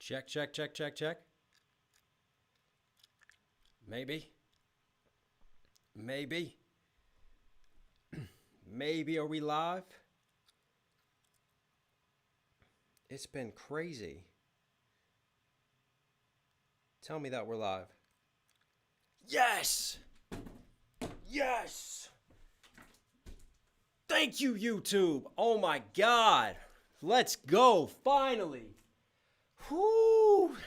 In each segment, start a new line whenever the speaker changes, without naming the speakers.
Check, check, check, check, check. Maybe. Maybe. Maybe are we live? It's been crazy. Tell me that we're live. Yes! Yes! Thank you, YouTube. Oh my God. Let's go. Finally. Whoo!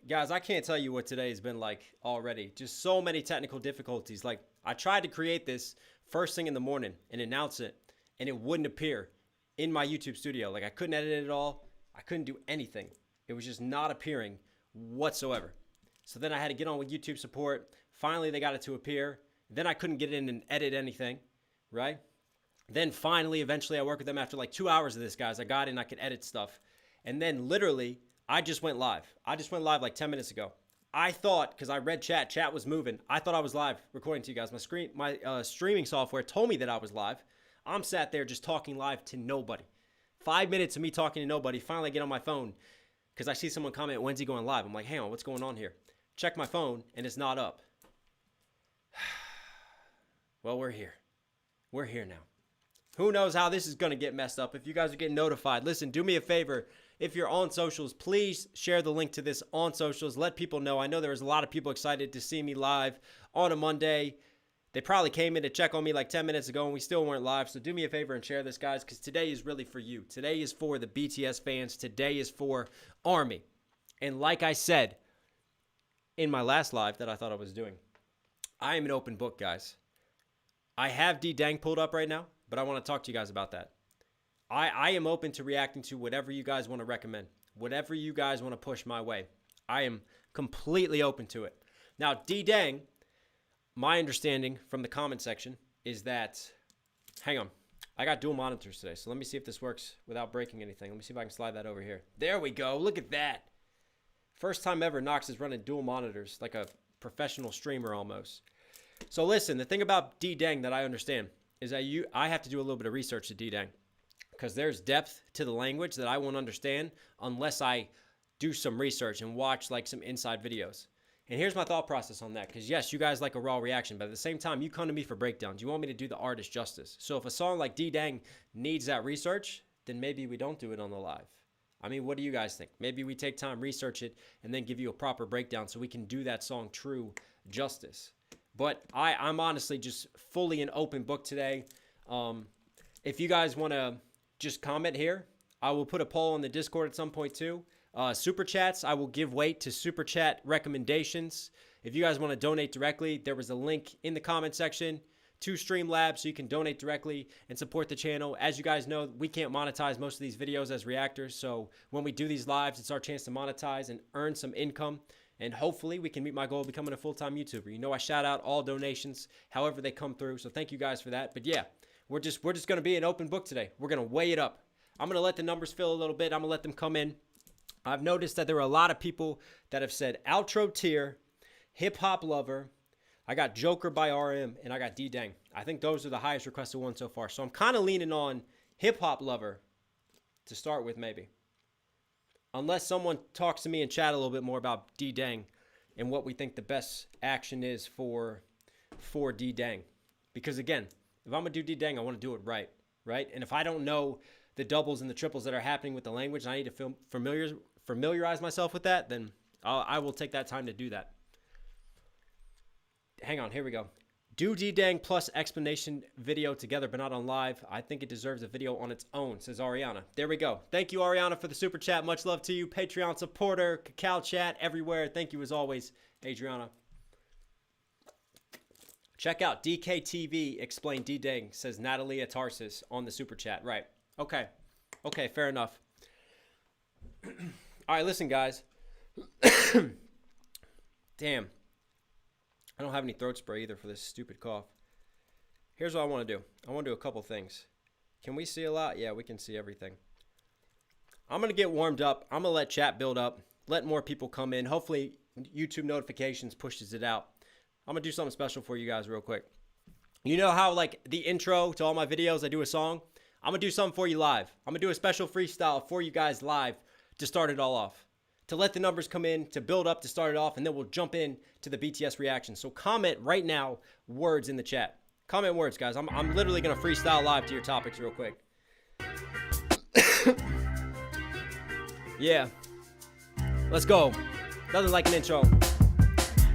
Guys, I can't tell you what today has been like already. Just so many technical difficulties. Like, I tried to create this first thing in the morning and announce it, and it wouldn't appear in my YouTube studio. Like, I couldn't edit it at all. I couldn't do anything. It was just not appearing whatsoever. So then I had to get on with YouTube support. Finally, they got it to appear. Then I couldn't get in and edit anything, right? Then finally, eventually, I worked with them after like 2 hours of this, guys. I got in, I could edit stuff. And then literally, I just went live. I just went live like 10 minutes ago. I thought, because I read chat was moving. I thought I was live recording to you guys. My streaming software told me that I was live. I'm sat there just talking live to nobody. 5 minutes of me talking to nobody. Finally, I get on my phone because I see someone comment, when's he going live? I'm like, hang on, what's going on here? Check my phone, and it's not up. Well, we're here. We're here now. Who knows how this is going to get messed up. If you guys are getting notified, listen, do me a favor. If you're on socials, please share the link to this on socials. Let people know. I know there's a lot of people excited to see me live on a Monday. They probably came in to check on me like 10 minutes ago, and we still weren't live. So do me a favor and share this, guys, because today is really for you. Today is for the BTS fans. Today is for Army. And like I said in my last live that I thought I was doing, I am an open book, guys. I have DDAENG pulled up right now, but I want to talk to you guys about that. I am open to reacting to whatever you guys want to recommend, whatever you guys want to push my way. I am completely open to it. Now, DDAENG, my understanding from the comment section is that, hang on, I got dual monitors today, so let me see if this works without breaking anything. Let me see if I can slide that over here. There we go. Look at that. First time ever Knox is running dual monitors, like a professional streamer almost. So listen, the thing about DDAENG that I understand is that I have to do a little bit of research to DDAENG because there's depth to the language that I won't understand unless I do some research and watch like some inside videos. And here's my thought process on that, because yes, you guys like a raw reaction, but at the same time, you come to me for breakdowns. You want me to do the artist justice. So if a song like DDAENG needs that research, then maybe we don't do it on the live. I mean, what do you guys think? Maybe we take time, research it, and then give you a proper breakdown so we can do that song true justice. But I'm honestly just fully an open book today. If you guys want to just comment here, I will put a poll on the Discord at some point too. Super chats, I will give weight to super chat recommendations. If you guys want to donate directly, there was a link in the comment section to Streamlabs so you can donate directly and support the channel. As you guys know, we can't monetize most of these videos as reactors. So when we do these lives, it's our chance to monetize and earn some income. And hopefully we can meet my goal of becoming a full-time YouTuber. You know, I shout out all donations, however they come through. So thank you guys for that. But yeah, we're just going to be an open book today. We're going to weigh it up. I'm going to let the numbers fill a little bit. I'm going to let them come in. I've noticed that there are a lot of people that have said outro tier, hip hop lover. I got Joker by RM, and I got DDAENG. I think those are the highest requested ones so far. So I'm kind of leaning on hip hop lover to start with, maybe. Unless someone talks to me and chat a little bit more about DDAENG and what we think the best action is for DDAENG. Because again, if I'm going to do DDAENG, I want to do it right? And if I don't know the doubles and the triples that are happening with the language, and I need to familiarize myself with that, then I will take that time to do that. Hang on, here we go. Do DDAENG plus explanation video together, but not on live. I think it deserves a video on its own, says Ariana. There we go. Thank you, Ariana, for the super chat. Much love to you. Patreon supporter, Cacao chat, everywhere. Thank you as always, Adriana. Check out DKTV Explain DDAENG, says Natalia Tarsis on the super chat. Right. Okay. Okay, fair enough. All right, listen, guys. Damn. I don't have any throat spray either for this stupid cough. Here's what I want to do. I want to do a couple things. Can we see a lot? Yeah, we can see everything. I'm going to get warmed up. I'm going to let chat build up. Let more people come in. Hopefully, YouTube notifications pushes it out. I'm going to do something special for you guys real quick. You know how, like, the intro to all my videos, I do a song? I'm going to do something for you live. I'm going to do a special freestyle for you guys live to start it all off. To let the numbers come in, to build up, to start it off, and then we'll jump in to the BTS reaction. So comment right now words in the chat. Comment words, guys. I'm literally going to freestyle live to your topics real quick. Yeah. Let's go. Nothing like an intro.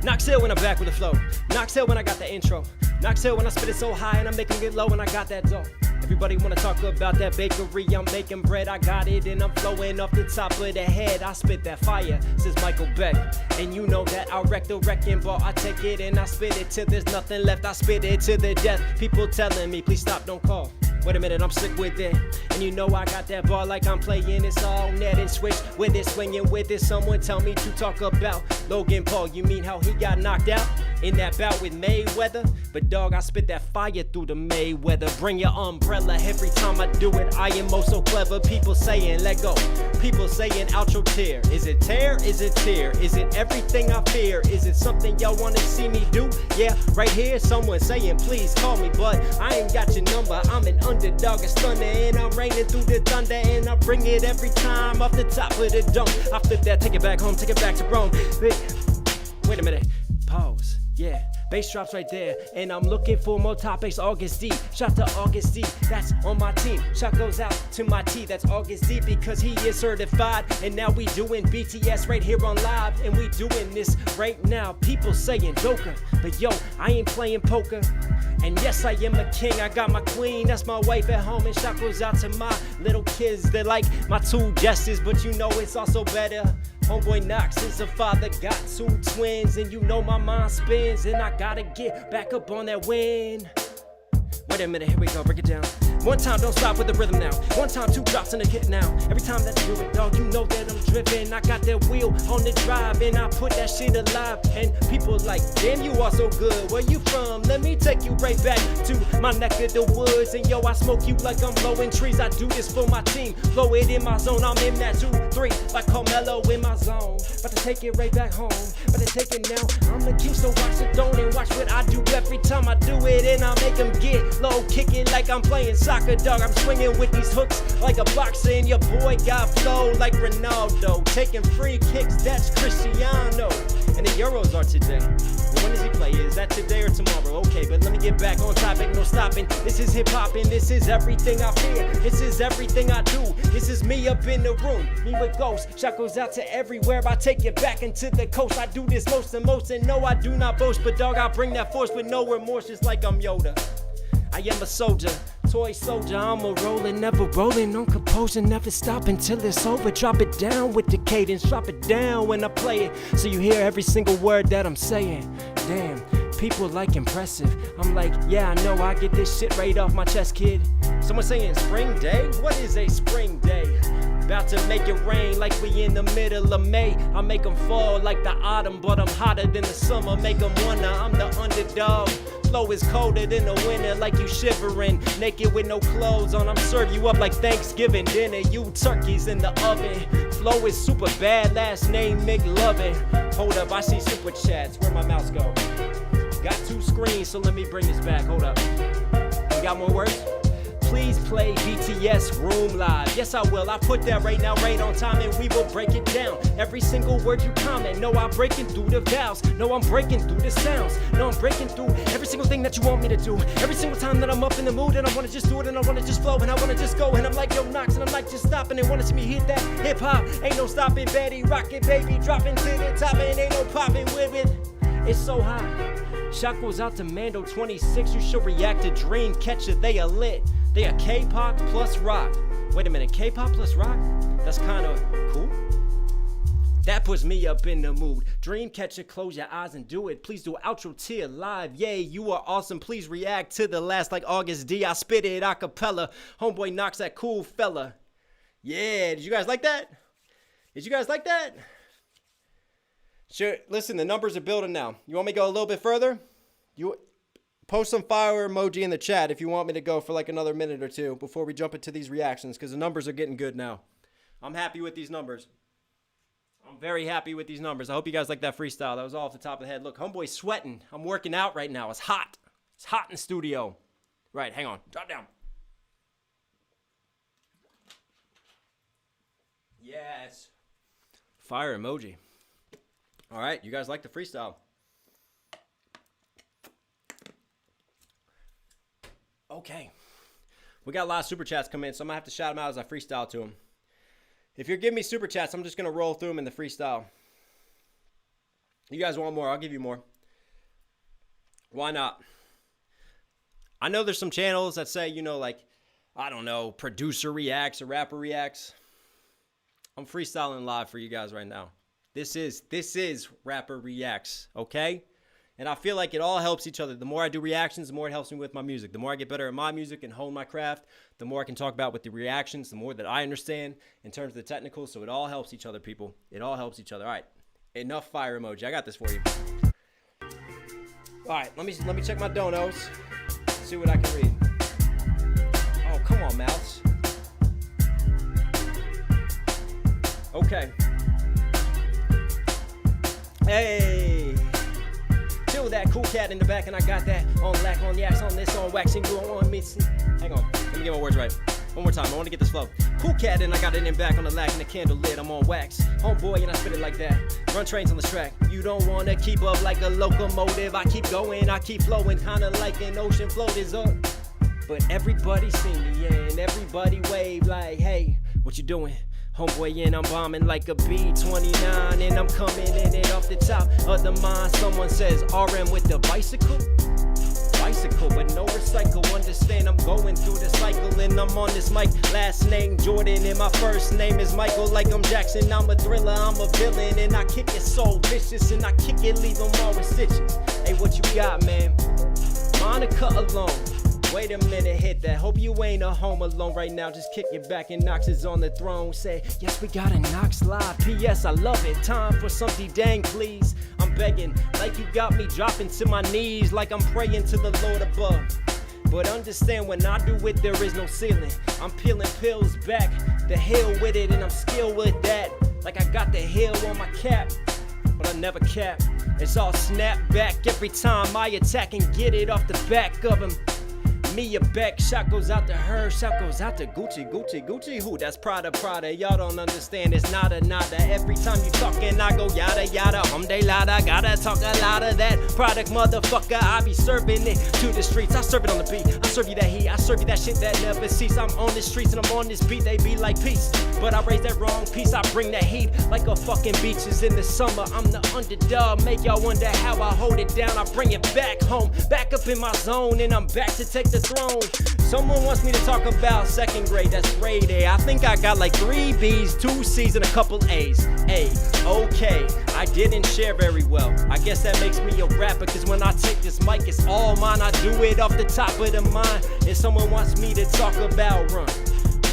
Knox Hill when I'm back with the flow. Knox Hill when I got the intro. Knox Hill when I spit it so high and I'm making it low and I got that dough. Everybody wanna talk about that bakery, I'm making bread, I got it and I'm flowing off the top of the head. I spit that fire, says Michael Beck. And you know that I wreck the wrecking ball, I take it and I spit it till there's nothing left. I spit it to the death, people telling me please stop, don't call. Wait a minute, I'm sick with it. And you know I got that ball like I'm playing it's all net and switch with it, swinging with it. Someone tell me to talk about Logan Paul. You mean how he got knocked out in that bout with Mayweather? But dog, I spit that fire through the Mayweather. Bring your umbrella every time I do it. I am oh so clever. People saying let go. People saying outro tear. Is it tear? Is it tear? Is it everything I fear? Is it something y'all want to see me do? Yeah, right here someone saying please call me, but I ain't got your number. I'm an underdog, a stunner, and I'm raining through the thunder, and I bring it every time off the top of the dome. I flip that, take it back home, take it back to Rome. Wait a minute, pause, yeah. Bass drops right there, and I'm looking for more topics. August D, shout to August D, that's on my team. Shout goes out to my T, that's August D, because he is certified. And now we doing BTS right here on live, and we doing this right now. People saying Joker, but yo, I ain't playing poker. And yes, I am a king, I got my queen, that's my wife at home. And shout goes out to my little kids, they're like my two jesters, but you know it's also better. Homeboy Knox is a father, got two twins, and you know my mind spins, and I gotta get back up on that win. Wait a minute, here we go, break it down. One time, don't stop with the rhythm now. One time, two drops and a hit now. Every time that I do it, dog, you know that I'm driven. I got that wheel on the drive, and I put that shit alive. And people like, damn, you are so good. Where you from? Let me take you right back to my neck of the woods. And yo, I smoke you like I'm blowing trees. I do this for my team. Blow it in my zone. I'm in that 2-3 like Carmelo in my zone. About to take it right back home. About to take it now. I'm the king, so watch the throne and watch what I do every time I do it. And I make them get low, kicking like I'm playing soccer, dog. I'm swinging with these hooks like a boxer, and your boy got flow like Ronaldo. Taking free kicks, that's Cristiano. And the Euros are today. Well, when does he play? Is that today or tomorrow? Okay, but let me get back on topic, no stopping. This is hip hop, and this is everything I fear. This is everything I do. This is me up in the room, me with ghosts. Shout goes out to everywhere. I take you back into the coast. I do this most and most, and no, I do not boast. But dog, I bring that force with no remorse, just like I'm Yoda. I am a soldier, toy soldier, I'm a rolling, never rolling on composure, never stop until it's over. Drop it down with the cadence, drop it down when I play it, so you hear every single word that I'm saying. Damn, people like impressive. I'm like, yeah, I know, I get this shit right off my chest, kid. Someone saying spring day? What is a spring day? About to make it rain like we in the middle of May. I make them fall like the autumn, but I'm hotter than the summer. Make them wonder, I'm the underdog. Flow is colder than the winter, like you shivering, naked with no clothes on. I'm serve you up like Thanksgiving dinner. You turkeys in the oven. Flow is super bad. Last name McLovin. Hold up, I see super chats. Where my mouse go? Got two screens, so let me bring this back. Hold up. You got more words? Please play BTS Room Live. Yes, I will. I put that right now, right on time, and we will break it down. Every single word you comment. No, I'm breaking through the vowels. No, I'm breaking through the sounds. No, I'm breaking through every single thing that you want me to do. Every single time that I'm up in the mood, and I want to just do it, and I want to just flow, and I want to just go. And I'm like, yo, Knox, and I'm like, just stopping and want to see me hit that hip hop. Ain't no stopping, Betty, rockin', baby, dropping to the top, and ain't no popping with it. It's so high. Shout goes out to Mando 26. You should react to Dreamcatcher. They are lit. They are K-pop plus rock. Wait a minute, K-pop plus rock? That's kind of cool. That puts me up in the mood. Dreamcatcher, close your eyes and do it. Please do outro tier live. Yay, you are awesome. Please react to the last like August D. I spit it a cappella. Homeboy Knox, that cool fella. Yeah, did you guys like that? Did you guys like that? Sure. Listen, the numbers are building now. You want me to go a little bit further? You post some fire emoji in the chat if you want me to go for like another minute or two before we jump into these reactions, because the numbers are getting good now. I'm happy with these numbers. I'm very happy with these numbers. I hope you guys like that freestyle. That was all off the top of the head. Look, homeboy's sweating. I'm working out right now. It's hot. It's hot in the studio. Right, hang on. Drop down. Yes. Fire emoji. All right, you guys like the freestyle? Okay. We got a lot of super chats come in, so I'm going to have to shout them out as I freestyle to them. If you're giving me super chats, I'm just going to roll through them in the freestyle. You guys want more? I'll give you more. Why not? I know there's some channels that say, you know, like, I don't know, producer reacts or rapper reacts. I'm freestyling live for you guys right now. This is rapper reacts, okay? And I feel like it all helps each other. The more I do reactions, the more it helps me with my music. The more I get better at my music and hone my craft, the more I can talk about with the reactions, the more that I understand in terms of the technicals. So it all helps each other, people. It all helps each other. All right, enough fire emoji. I got this for you. All right, let me check my donos. See what I can read. Oh, come on, mouse. Okay. Hey. Chill that cool cat in the back, and I got that on lack, on yaks, on this, on waxing, you on me. Hang on. Let me get my words right. One more time. I want to get this flow. Cool cat, and I got it in back on the lack and the candle lit. I'm on wax. Homeboy, and I spit it like that. Run trains on the track. You don't want to keep up like a locomotive. I keep going, I keep flowing, kind of like an ocean float is up. But everybody see me, yeah, and everybody wave like, hey, what you doing? Homeboy, and I'm bombing like a B-29, and I'm coming in it off the top of the mind. Someone says RM with the bicycle, but no recycle. Understand I'm going through the cycle, and I'm on this mic. Last name Jordan, and my first name is Michael. Like I'm Jackson, I'm a thriller, I'm a villain, and I kick it so vicious, and I kick it, leave them all with stitches. Hey, what you got, man? Monica alone. Wait a minute, hit that. Hope you ain't a home alone right now. Just kick it back and Knox is on the throne. Say, yes, we got a Knox live. P.S. I love it. Time for some DDAENG, please. I'm begging, like you got me dropping to my knees, like I'm praying to the Lord above. But understand when I do it, there is no ceiling. I'm peeling pills back, the hill with it, and I'm skilled with that. Like I got the hill on my cap, but I never cap. It's all snap back every time I attack and get it off the back of him. Me a back, shot goes out to her, shot goes out to Gucci, who? That's Prada, y'all don't understand, it's nada. Every time you talking, I go yada, de lada, gotta talk a lot of that product, motherfucker, I be serving it to the streets, I serve it on the beat, I serve you that heat, I serve you that shit that never cease, I'm on the streets and I'm on this beat, they be like peace, but I raise that wrong piece, I bring that heat, like a fucking beaches in the summer, I'm the underdog, make y'all wonder how I hold it down, I bring it back home, back up in my zone, and I'm back to take the throne. Someone wants me to talk about second grade, that's grade A. I think I got like 3 B's, 2 C's, and a couple A's. A, okay, I didn't share very well. I guess that makes me a rapper, cause when I take this mic, it's all mine. I do it off the top of the mind. And someone wants me to talk about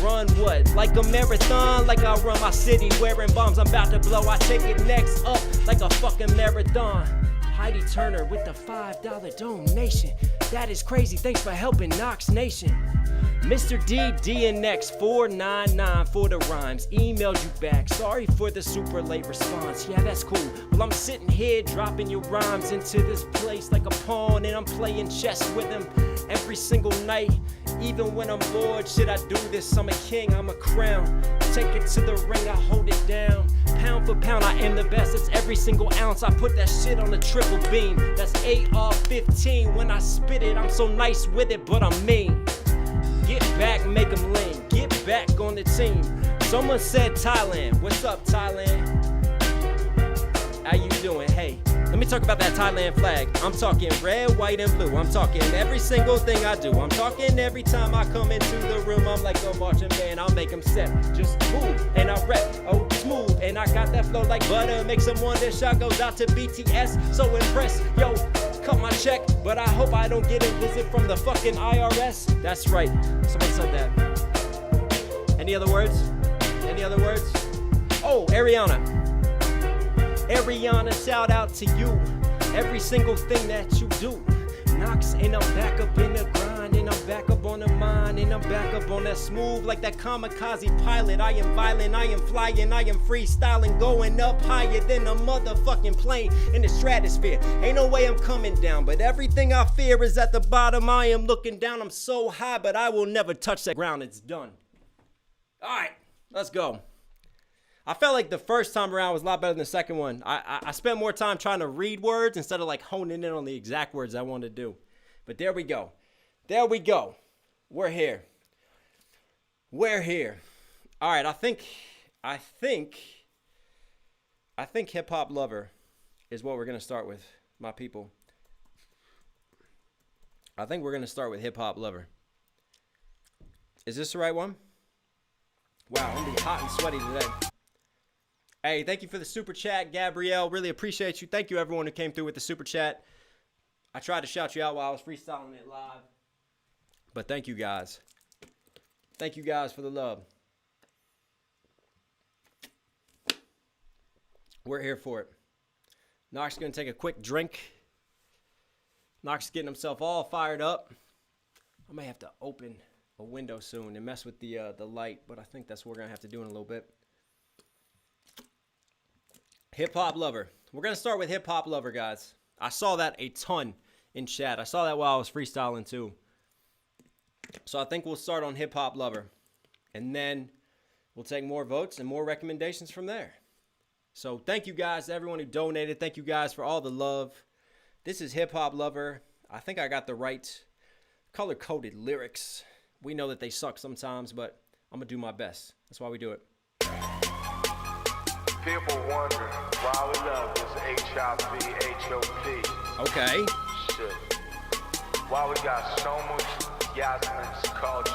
run what? Like a marathon, like I run my city wearing bombs. I'm about to blow, I take it next up like a fucking marathon. Heidi Turner with the $5 donation. That is crazy, thanks for helping Knox Nation. Mr. DDAENG 499 for the rhymes. Emailed you back, sorry for the super late response. Yeah, that's cool. Well, I'm sitting here dropping your rhymes into this place like a pawn, and I'm playing chess with them every single night. Even when I'm bored, shit, I do this. I'm a king, I'm a crown. Take it to the ring, I hold it down. Pound for pound, I am the best. It's every single ounce. I put that shit on the triple beam. That's AR-15. When I spit it, I'm so nice with it, but I'm mean. Get back, make them lean. Get back on the team. Someone said Thailand. What's up, Thailand? How you doing? Hey, let me talk about that Thailand flag. I'm talking red, white, and blue. I'm talking every single thing I do. I'm talking every time I come into the room. I'm like a marching band. I'll make them step. Just move, and I rep. Oh, smooth, and I got that flow like butter. Makes them wonder. Shot goes out to BTS. So impressed. Yo, cut my check, but I hope I don't get a visit from the fucking IRS. That's right. Someone said that. Any other words? Any other words? Oh, Ariana, shout out to you. Every single thing that you do. Knox, and I'm back up in the grind, and I'm back up on the mind, and I'm back up on that smooth like that kamikaze pilot. I am violent, I am flying, I am freestyling, going up higher than a motherfucking plane in the stratosphere. Ain't no way I'm coming down, but everything I fear is at the bottom. I am looking down, I'm so high, but I will never touch that ground. It's done. All right, let's go. I felt like the first time around was a lot better than the second one. I spent more time trying to read words instead of like honing in on the exact words I wanted to do. But there we go. There we go. We're here. We're here. All right, I think Hip Hop Lover is what we're going to start with, my people. I think we're going to start with Hip Hop Lover. Is this the right one? Wow, I'm going to be hot and sweaty today. Hey, thank you for the super chat, Gabrielle. Really appreciate you. Thank you, everyone who came through with the super chat. I tried to shout you out while I was freestyling it live. But thank you, guys. Thank you, guys, for the love. We're here for it. Knox is going to take a quick drink. Knox is getting himself all fired up. I may have to open a window soon and mess with the light, but I think that's what we're going to have to do in a little bit. Hip Hop Lover. We're going to start with Hip Hop Lover, guys. I saw that a ton in chat. I saw that while I was freestyling, too. So I think we'll start on Hip Hop Lover. And then we'll take more votes and more recommendations from there. So thank you guys to everyone who donated. Thank you guys for all the love. This is Hip Hop Lover. I think I got the right color-coded lyrics. We know that they suck sometimes, but I'm going to do my best. That's why we do it.
People wonder why we love this HIV, HOP.
Okay.
Shit. Why we got so much Yasmin's culture.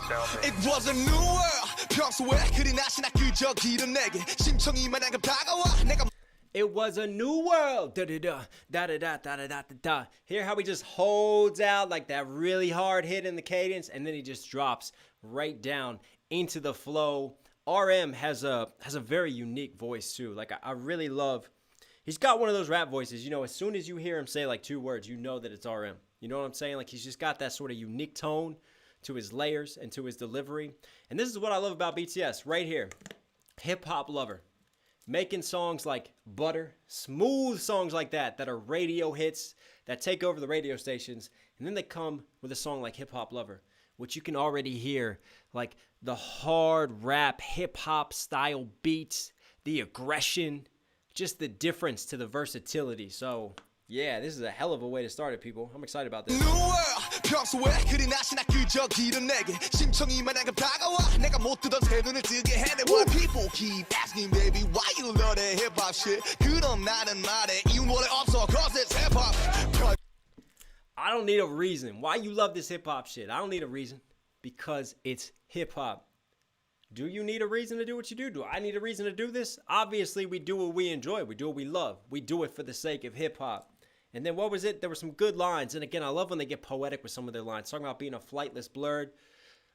Tell me.
It was a new world. 평소에 그리 나시나 그저 길은 내게 심청이만 한급 다가와 내가.
It was a new world. Da-da-da, da-da-da-da-da-da-da. Hear how he just holds out like that really hard hit in the cadence, and then he just drops right down into the flow. RM has a very unique voice too. Like I really love. He's got one of those rap voices. You know, as soon as you hear him say like two words, you know that it's RM. You know what I'm saying? Like he's just got that sort of unique tone to his layers and to his delivery. And this is what I love about BTS right here. Hip Hop Lover. Making songs like Butter, smooth songs like that are radio hits that take over the radio stations. And then they come with a song like Hip Hop Lover, which you can already hear like the hard rap, hip hop style beats, the aggression, just the difference to the versatility. So yeah, this is a hell of a way to start it, people. I'm excited about this.
평소에 그리 나시나 그저 길은 내게 심청이만 한급 다가와 내가 못 뜨던 새 눈을 뜨게 해내. Why people keep asking baby why you love that hip hop shit? 그럼 나는 말해 이유는 원래 없어 cause it's hip hop.
I don't need a reason why you love this hip hop shit. I don't need a reason because it's hip hop. Do you need a reason to do what you do? Do I need a reason to do this? Obviously, we do what we enjoy. We do what we love. We do it for the sake of hip hop. And then what was it? There were some good lines. And again, I love when they get poetic with some of their lines. Talking about being a flightless blurred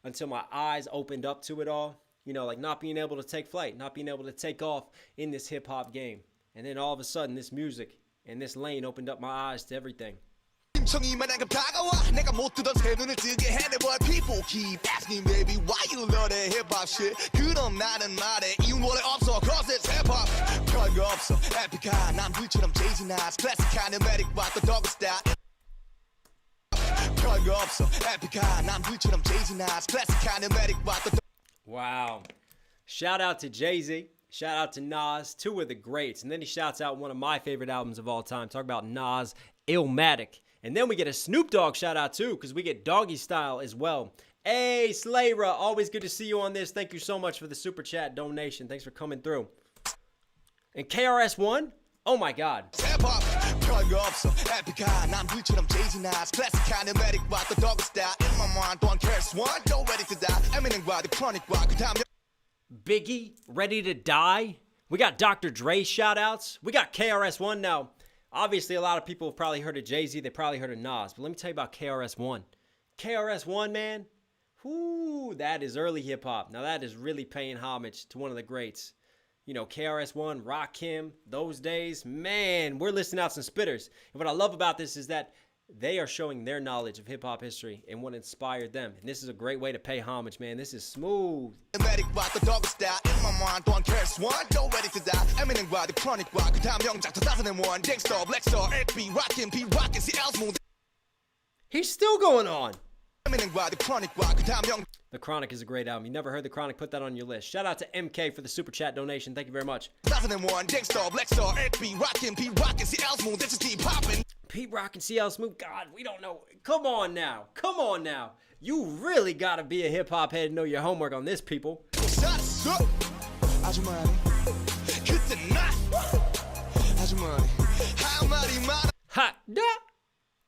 until my eyes opened up to it all. You know, like not being able to take flight, not being able to take off in this hip hop game. And then all of a sudden, this music and this lane opened up my eyes to everything.
심청이만 한급 다가와 내가 못 뜨던 새 눈을 뜨게 해내. But people keep asking baby why you love that hip hop shit? 그럼 나는 말해 이유는 원래 없어 cause it's hip hop. 별거 없어 에픽한 남들처럼 Jay-Z Nas 클래식한 에메릭과 또 더그 스타일. 별거 없어 에픽한 남들처럼 Jay-Z Nas 클래식한 에메릭과 또.
Wow. Shout out to Jay-Z. Shout out to Nas, two of the greats. And then he shouts out one of my favorite albums of all time. Talk about Nas, Illmatic. And then we get a Snoop Dogg shout out too, because we get Doggy Style as well. Hey, Slayra, always good to see you on this. Thank you so much for the super chat donation. Thanks for coming through. And KRS-One, oh my God.
별거 없어 에픽한 남들처럼 Jay-Z Nas 클래식한 에메릭과 또 더그 스타일. In my mind, don't care, Swan, don't ready to die. Eminem과 The Chronic과 그 다음.
Biggie, Ready to Die. We got Dr. Dre shout outs. We got KRS-One now. Obviously, a lot of people have probably heard of Jay-Z. They probably heard of Nas. But let me tell you about KRS-One. KRS-One, man. Whoo, that is early hip-hop. Now, that is really paying homage to one of the greats. You know, KRS-One, Rakim, those days. Man, we're listing out some spitters. And what I love about this is that they are showing their knowledge of hip-hop history and what inspired them. And this is a great way to pay homage, man. This is smooth. He's still going on. The Chronic is a great album. You never heard The Chronic? Put that on your list. Shout out to MK for the super chat donation. Thank you very much. Pete Rock and CL Smooth. God, we don't know. Come on now. Come on now. You really got to be a hip-hop head and know your homework on this, people. Ha da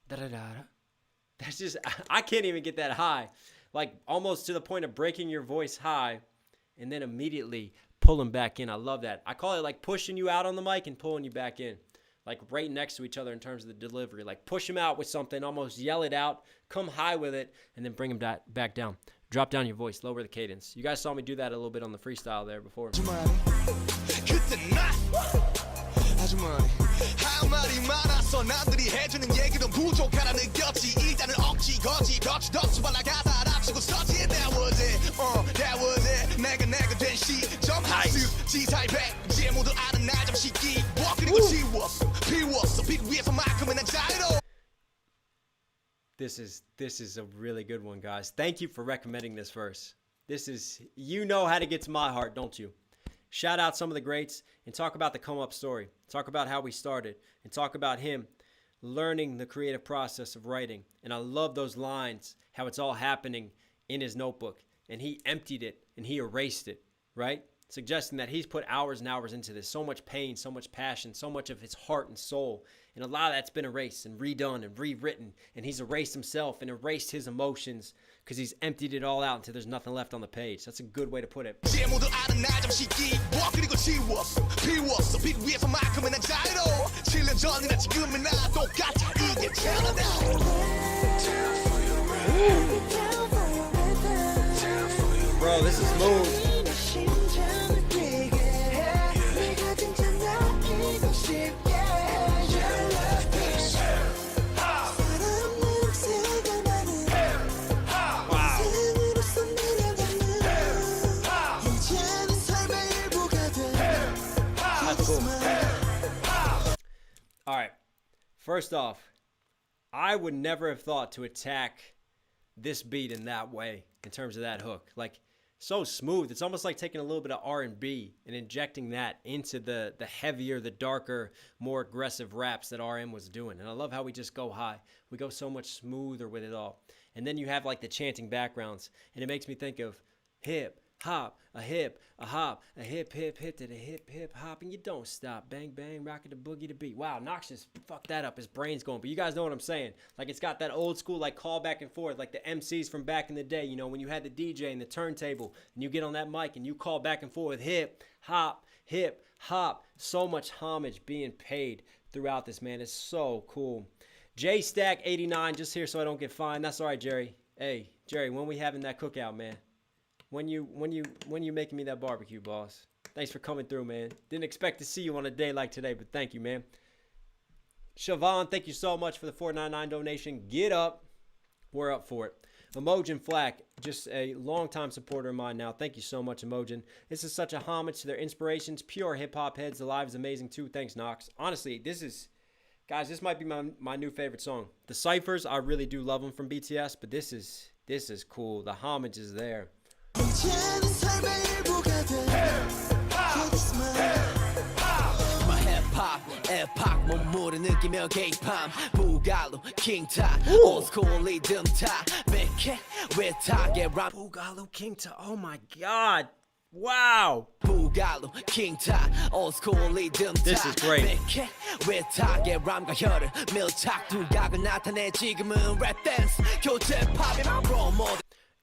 da da da. That's just, I can't even get that high. Like almost to the point of breaking your voice high and then immediately pulling back in. I love that. I call it like pushing you out on the mic and pulling you back in. Like right next to each other in terms of the delivery. Like push them out with something, almost yell it out, come high with it, and then bring them back down. Drop down your voice, lower the cadence. You guys saw me do that a little bit on the freestyle there before. This is a really good one, guys. Thank you for recommending this verse. This is, you know how to get to my heart, don't you? Shout out some of the greats and talk about the come up story. Talk about how we started and talk about him learning the creative process of writing. And I love those lines, how it's all happening in his notebook and he emptied it and he erased it, right? Suggesting that he's put hours and hours into this, so much pain, so much passion, so much of his heart and soul. And a lot of that's been erased and redone and rewritten. And he's erased himself and erased his emotions because he's emptied it all out until there's nothing left on the page. That's a good way to put it. Bro, this is smooth. All right, first off, I would never have thought to attack this beat in that way in terms of that hook. Like, so smooth. It's almost like taking a little bit of R&B and injecting that into the heavier, the darker, more aggressive raps that RM was doing. And I love how we just go high. We go so much smoother with it all. And then you have like the chanting backgrounds, and it makes me think of hip, hop, a hip, a hop, a hip, hip, hip to the hip, hip, hop, and you don't stop. Bang, bang, rocket the boogie to beat. Wow, Knox just fucked that up. His brain's going. But you guys know what I'm saying. Like, it's got that old school, like, call back and forth, like the MCs from back in the day, you know, when you had the DJ and the turntable, and you get on that mic and you call back and forth, hip, hop, hip, hop. So much homage being paid throughout this, man. It's so cool. J Stack 89, just here so I don't get fined. That's all right, Jerry. Hey, Jerry, when we having that cookout, man? When you making me that barbecue, boss? Thanks for coming through, man. Didn't expect to see you on a day like today, but thank you, man. Siobhan, thank you so much for the $4.99 donation. Get up. We're up for it. Emojin Flack, just a longtime supporter of mine now. Thank you so much, Emojin. This is such a homage to their inspirations. Pure hip-hop heads. The live is amazing, too. Thanks, Knox. Honestly, guys, this might be my new favorite song. The Cyphers, I really do love them from BTS, but this is cool. The homage is there. Boogaloo King Ta. Oh my God. Wow. This is great.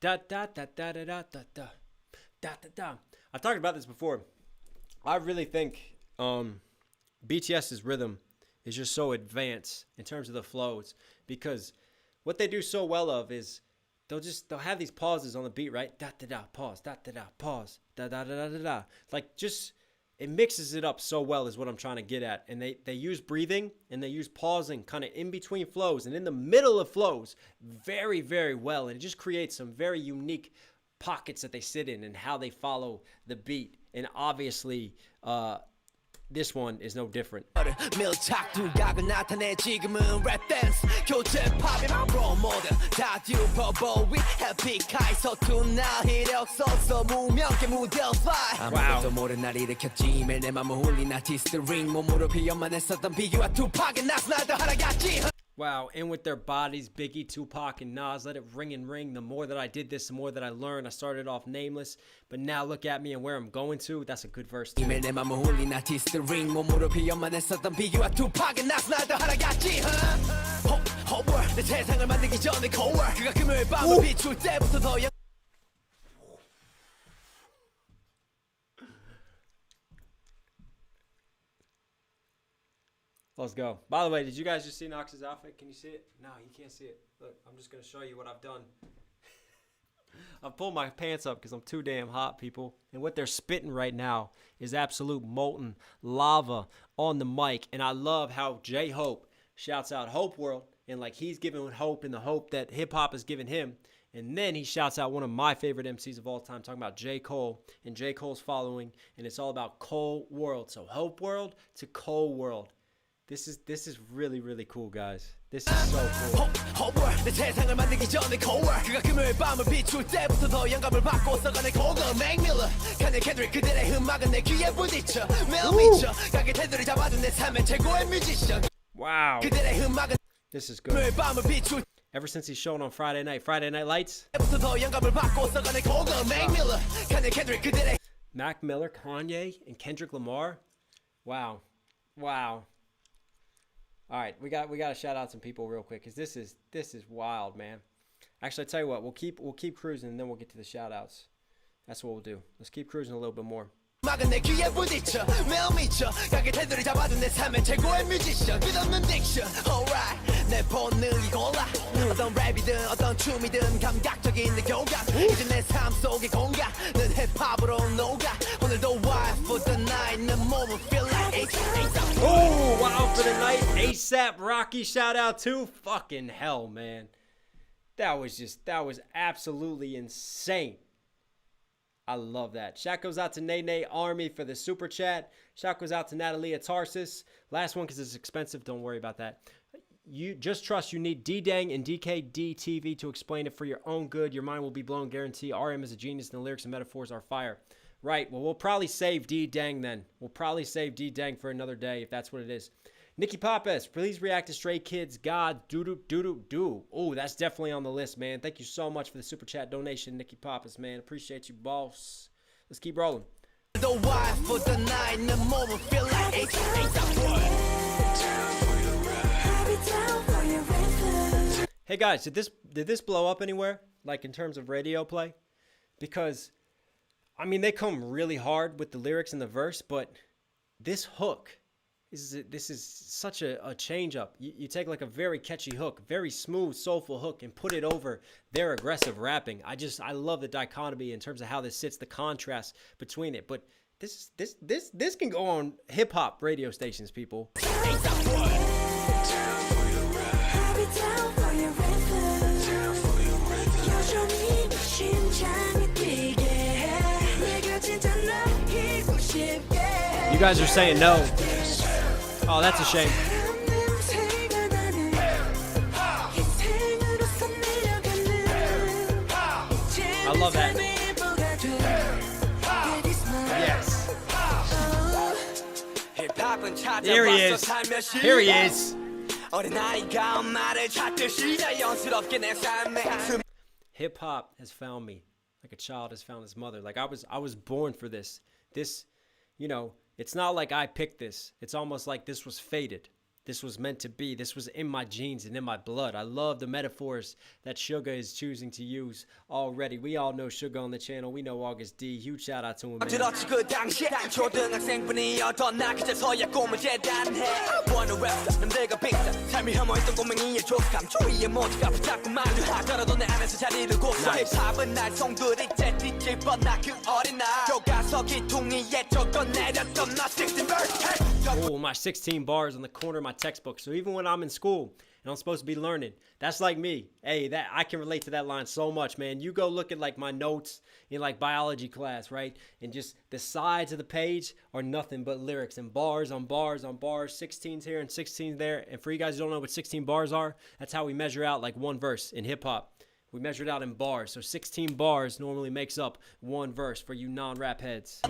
Da da da da da da da da da da. I talked about this before. I really think BTS's rhythm is just so advanced in terms of the flows, because what they do so well of is they'll have these pauses on the beat, right? Da da da, pause, da da da, pause, da da da da da da. Like, just it mixes it up so well is what I'm trying to get at. And they use breathing and they use pausing kind of in between flows and in the middle of flows very, very well. And it just creates some very unique pockets that they sit in and how they follow the beat. And obviously, this one is no different.
밀착 두각을 나타내 지금은 랩 댄스 교체 팝이랑 프로모드 다 듀퍼보 위 해피카이 서툰 나 이력 써서 무명계 무대를 fly 아무것도 모른 날 일으켰지 매일 내 맘을 홀린 아티스트 링 몸으로 비연만 했었던 비교와 투팍의 나스나도 하나같이.
Wow, and with their bodies, Biggie, Tupac, and Nas, let it ring and ring. The more that I did this, the more that I learned. I started off nameless, but now look at me and where I'm going to. That's a good verse too.
내 맘을 홀린 아티스트 링 몸으로 비연만 했었던 비교와 투팍의 나스나도 하나같이. Whole world 내 세상을 만들기 전에 cold world 그가 금요일 밤을 비출 때부터 더
Let's go. By the way, did you guys just see Knox's outfit? Can you see it? No, you can't see it. Look, I'm just going to show you what I've done. I've pulled my pants up because I'm too damn hot, people. And what they're spitting right now is absolute molten lava on the mic. And I love how J-Hope shouts out Hope World. And like he's giving hope in the hope that hip-hop is giving him. And then he shouts out one of my favorite MCs of all time, talking about J. Cole and J. Cole's following. And it's all about Cole World. So Hope World to Cole World. This is really, really cool, guys. This is so cool.
내 세상을 만들기 전에 cold world 그가 금요일 밤을 비출 때부터 더 영감을 받고 써가는 고급 Mac Miller 칸의 캔들 그들의 음악은 내 귀에 부딪혀 매일 미쳐 가게 테두리 잡아준 내 삶의 최고의 뮤지션.
Wow.
그들의 음악은
This is good.
금요일 밤을 비출
Ever since he's shown on Friday Night Lights.
때부터 더 영감을 받고 써가는 고급 Mac Miller 칸의 캔들 그들의
Mac Miller, Kanye, and Kendrick Lamar. Wow. Wow. All right, we got to shout out some people real quick because this is wild, man. Actually, I tell you what, we'll keep cruising and then we'll get to the shout outs. That's what we'll do. Let's keep cruising a little bit more.
음악은 내 귀에 부딪혀 매일 미쳐 가게 테두리 잡아준 내 삶의 최고의 뮤지션 끝없는 딕션 alright 내 본능이 골라 어떤 랩이든 어떤 춤이든 감각적인 내 교감 이제 내 삶 속의 공간은 힙합으로 녹아 오늘도 wild for the night 내 몸은 feel like ASAP.
Oh, wow for the night. ASAP Rocky shout out too. Fucking hell, man. That was absolutely insane. I love that. Shout goes out to Nene Army for the super chat. Shout goes out to Natalia Tarsis. Last one because it's expensive. Don't worry about that. You just trust you need DDAENG and DKD TV to explain it for your own good. Your mind will be blown, guarantee. RM is a genius and the lyrics and metaphors are fire. Right. Well, we'll probably save DDAENG then. We'll probably save DDAENG for another day if that's what it is. Nikki Pappas, please react to Stray Kids. God, do. Oh, that's definitely on the list, man. Thank you so much for the super chat donation, Nikki Pappas, man. Appreciate you, boss. Let's keep rolling. Hey guys, did this blow up anywhere? Like in terms of radio play? Because I mean, they come really hard with the lyrics and the verse, but this hook. This is such a change up. You take like a very catchy hook, very smooth, soulful hook, and put it over their aggressive rapping. I love the dichotomy in terms of how this sits, the contrast between it. But this can go on hip hop radio stations, people. You guys are saying no. Oh, that's a shame. I love that. Yes. There he is. Here he is. Hip hop has found me like a child has found his mother. Like I was born for this. This, you know, it's not like I picked this. It's almost like this was fated. This was meant to be. This was in my genes and in my blood. I love the metaphors that Suga is choosing to use already. We all know Suga on the channel. We know August D. Huge shout out to him, man. Nice. Oh, my 16 bars on the corner of my textbook. So even when I'm in school and I'm supposed to be learning, that's like me. Hey, that I can relate to that line so much, man. You go look at like my notes in like biology class, right? And just the sides of the page are nothing but lyrics and bars on bars on bars, 16s here and 16s there. And for you guys who don't know what 16 bars are, that's how we measure out like one verse in hip hop. We measure it out in bars. So 16 bars normally makes up one verse for you non-rap heads.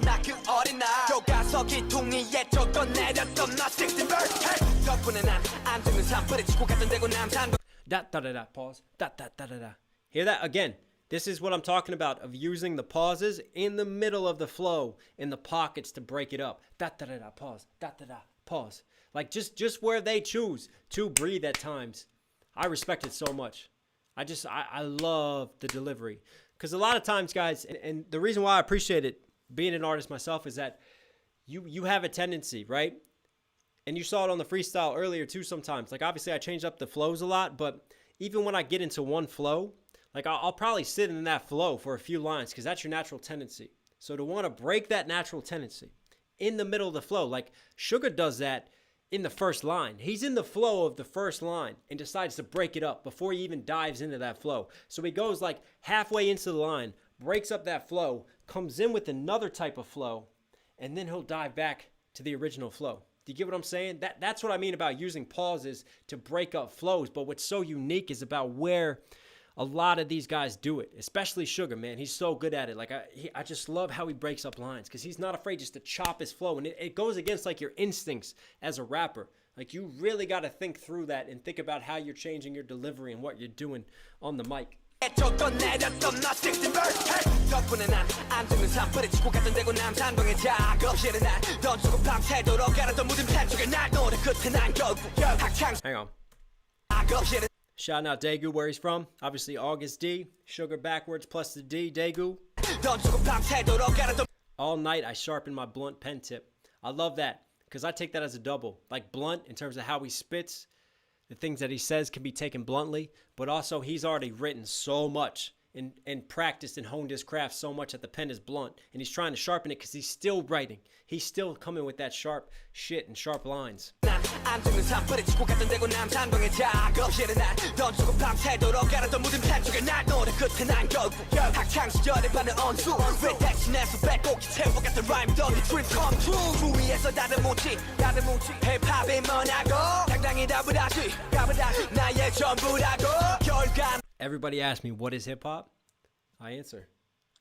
Da-da-da-da, pause. Da-da-da-da-da. Hear that? Again, this is what I'm talking about, of using the pauses in the middle of the flow, in the pockets to break it up. Da-da-da-da, pause. Da-da-da, pause. Like just where they choose to breathe at times. I respect it so much. I love the delivery. Because a lot of times, guys, and the reason why I appreciate it, being an artist myself, is that you have a tendency, right? And you saw it on the freestyle earlier too sometimes. Like, obviously, I changed up the flows a lot, but even when I get into one flow, like, I'll probably sit in that flow for a few lines because that's your natural tendency. So to want to break that natural tendency in the middle of the flow, like Sugar does that in the first line. He's in the flow of the first line and decides to break it up before he even dives into that flow. So he goes like halfway into the line, breaks up that flow, comes in with another type of flow, and then he'll dive back to the original flow. Do you get what I'm saying? That's what I mean about using pauses to break up flows. But what's so unique is about where a lot of these guys do it, especially Sugar, man. He's so good at it. Like, I just love how he breaks up lines because he's not afraid just to chop his flow. And it goes against, like, your instincts as a rapper. Like, you really got to think through that and think about how you're changing your delivery and what you're doing on the mic. Hang on. Shouting out Daegu, where he's from. Obviously, August D. Sugar backwards plus the D. Daegu. All night, I sharpen my blunt pen tip. I love that because I take that as a double. Like blunt in terms of how he spits. The things that he says can be taken bluntly. But also, he's already written so much and practiced and honed his craft so much that the pen is blunt. And he's trying to sharpen it because he's still writing. He's still coming with that sharp shit and sharp lines. Hang on. Everybody asks me, what is hip-hop? I answer,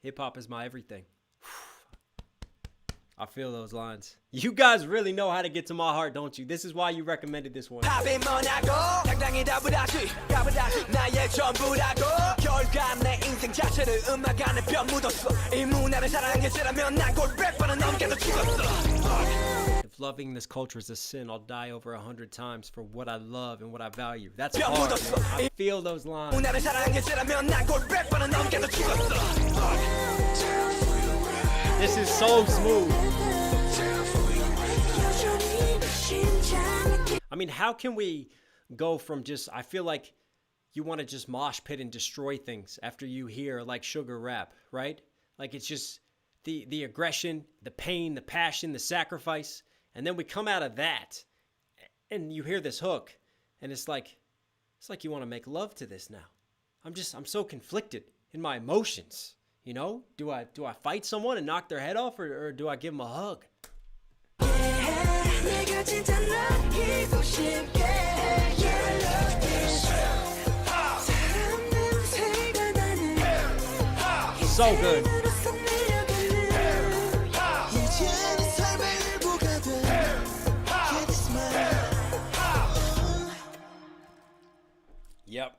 hip-hop is my everything. I feel those lines. You guys really know how to get to my heart, don't you? This is why you recommended this one. If loving this culture is a sin, I'll die over 100 times for what I love and what I value. That's hard, man. I feel those lines. This is so smooth. I mean, how can we go from just, I feel like you want to just mosh pit and destroy things after you hear like Sugar rap, right? Like, it's just the aggression, the pain, the passion, the sacrifice. And then we come out of that and you hear this hook and it's like you want to make love to this now. I'm so conflicted in my emotions. You know, do I fight someone and knock their head off, or do I give them a hug? So good. Yep.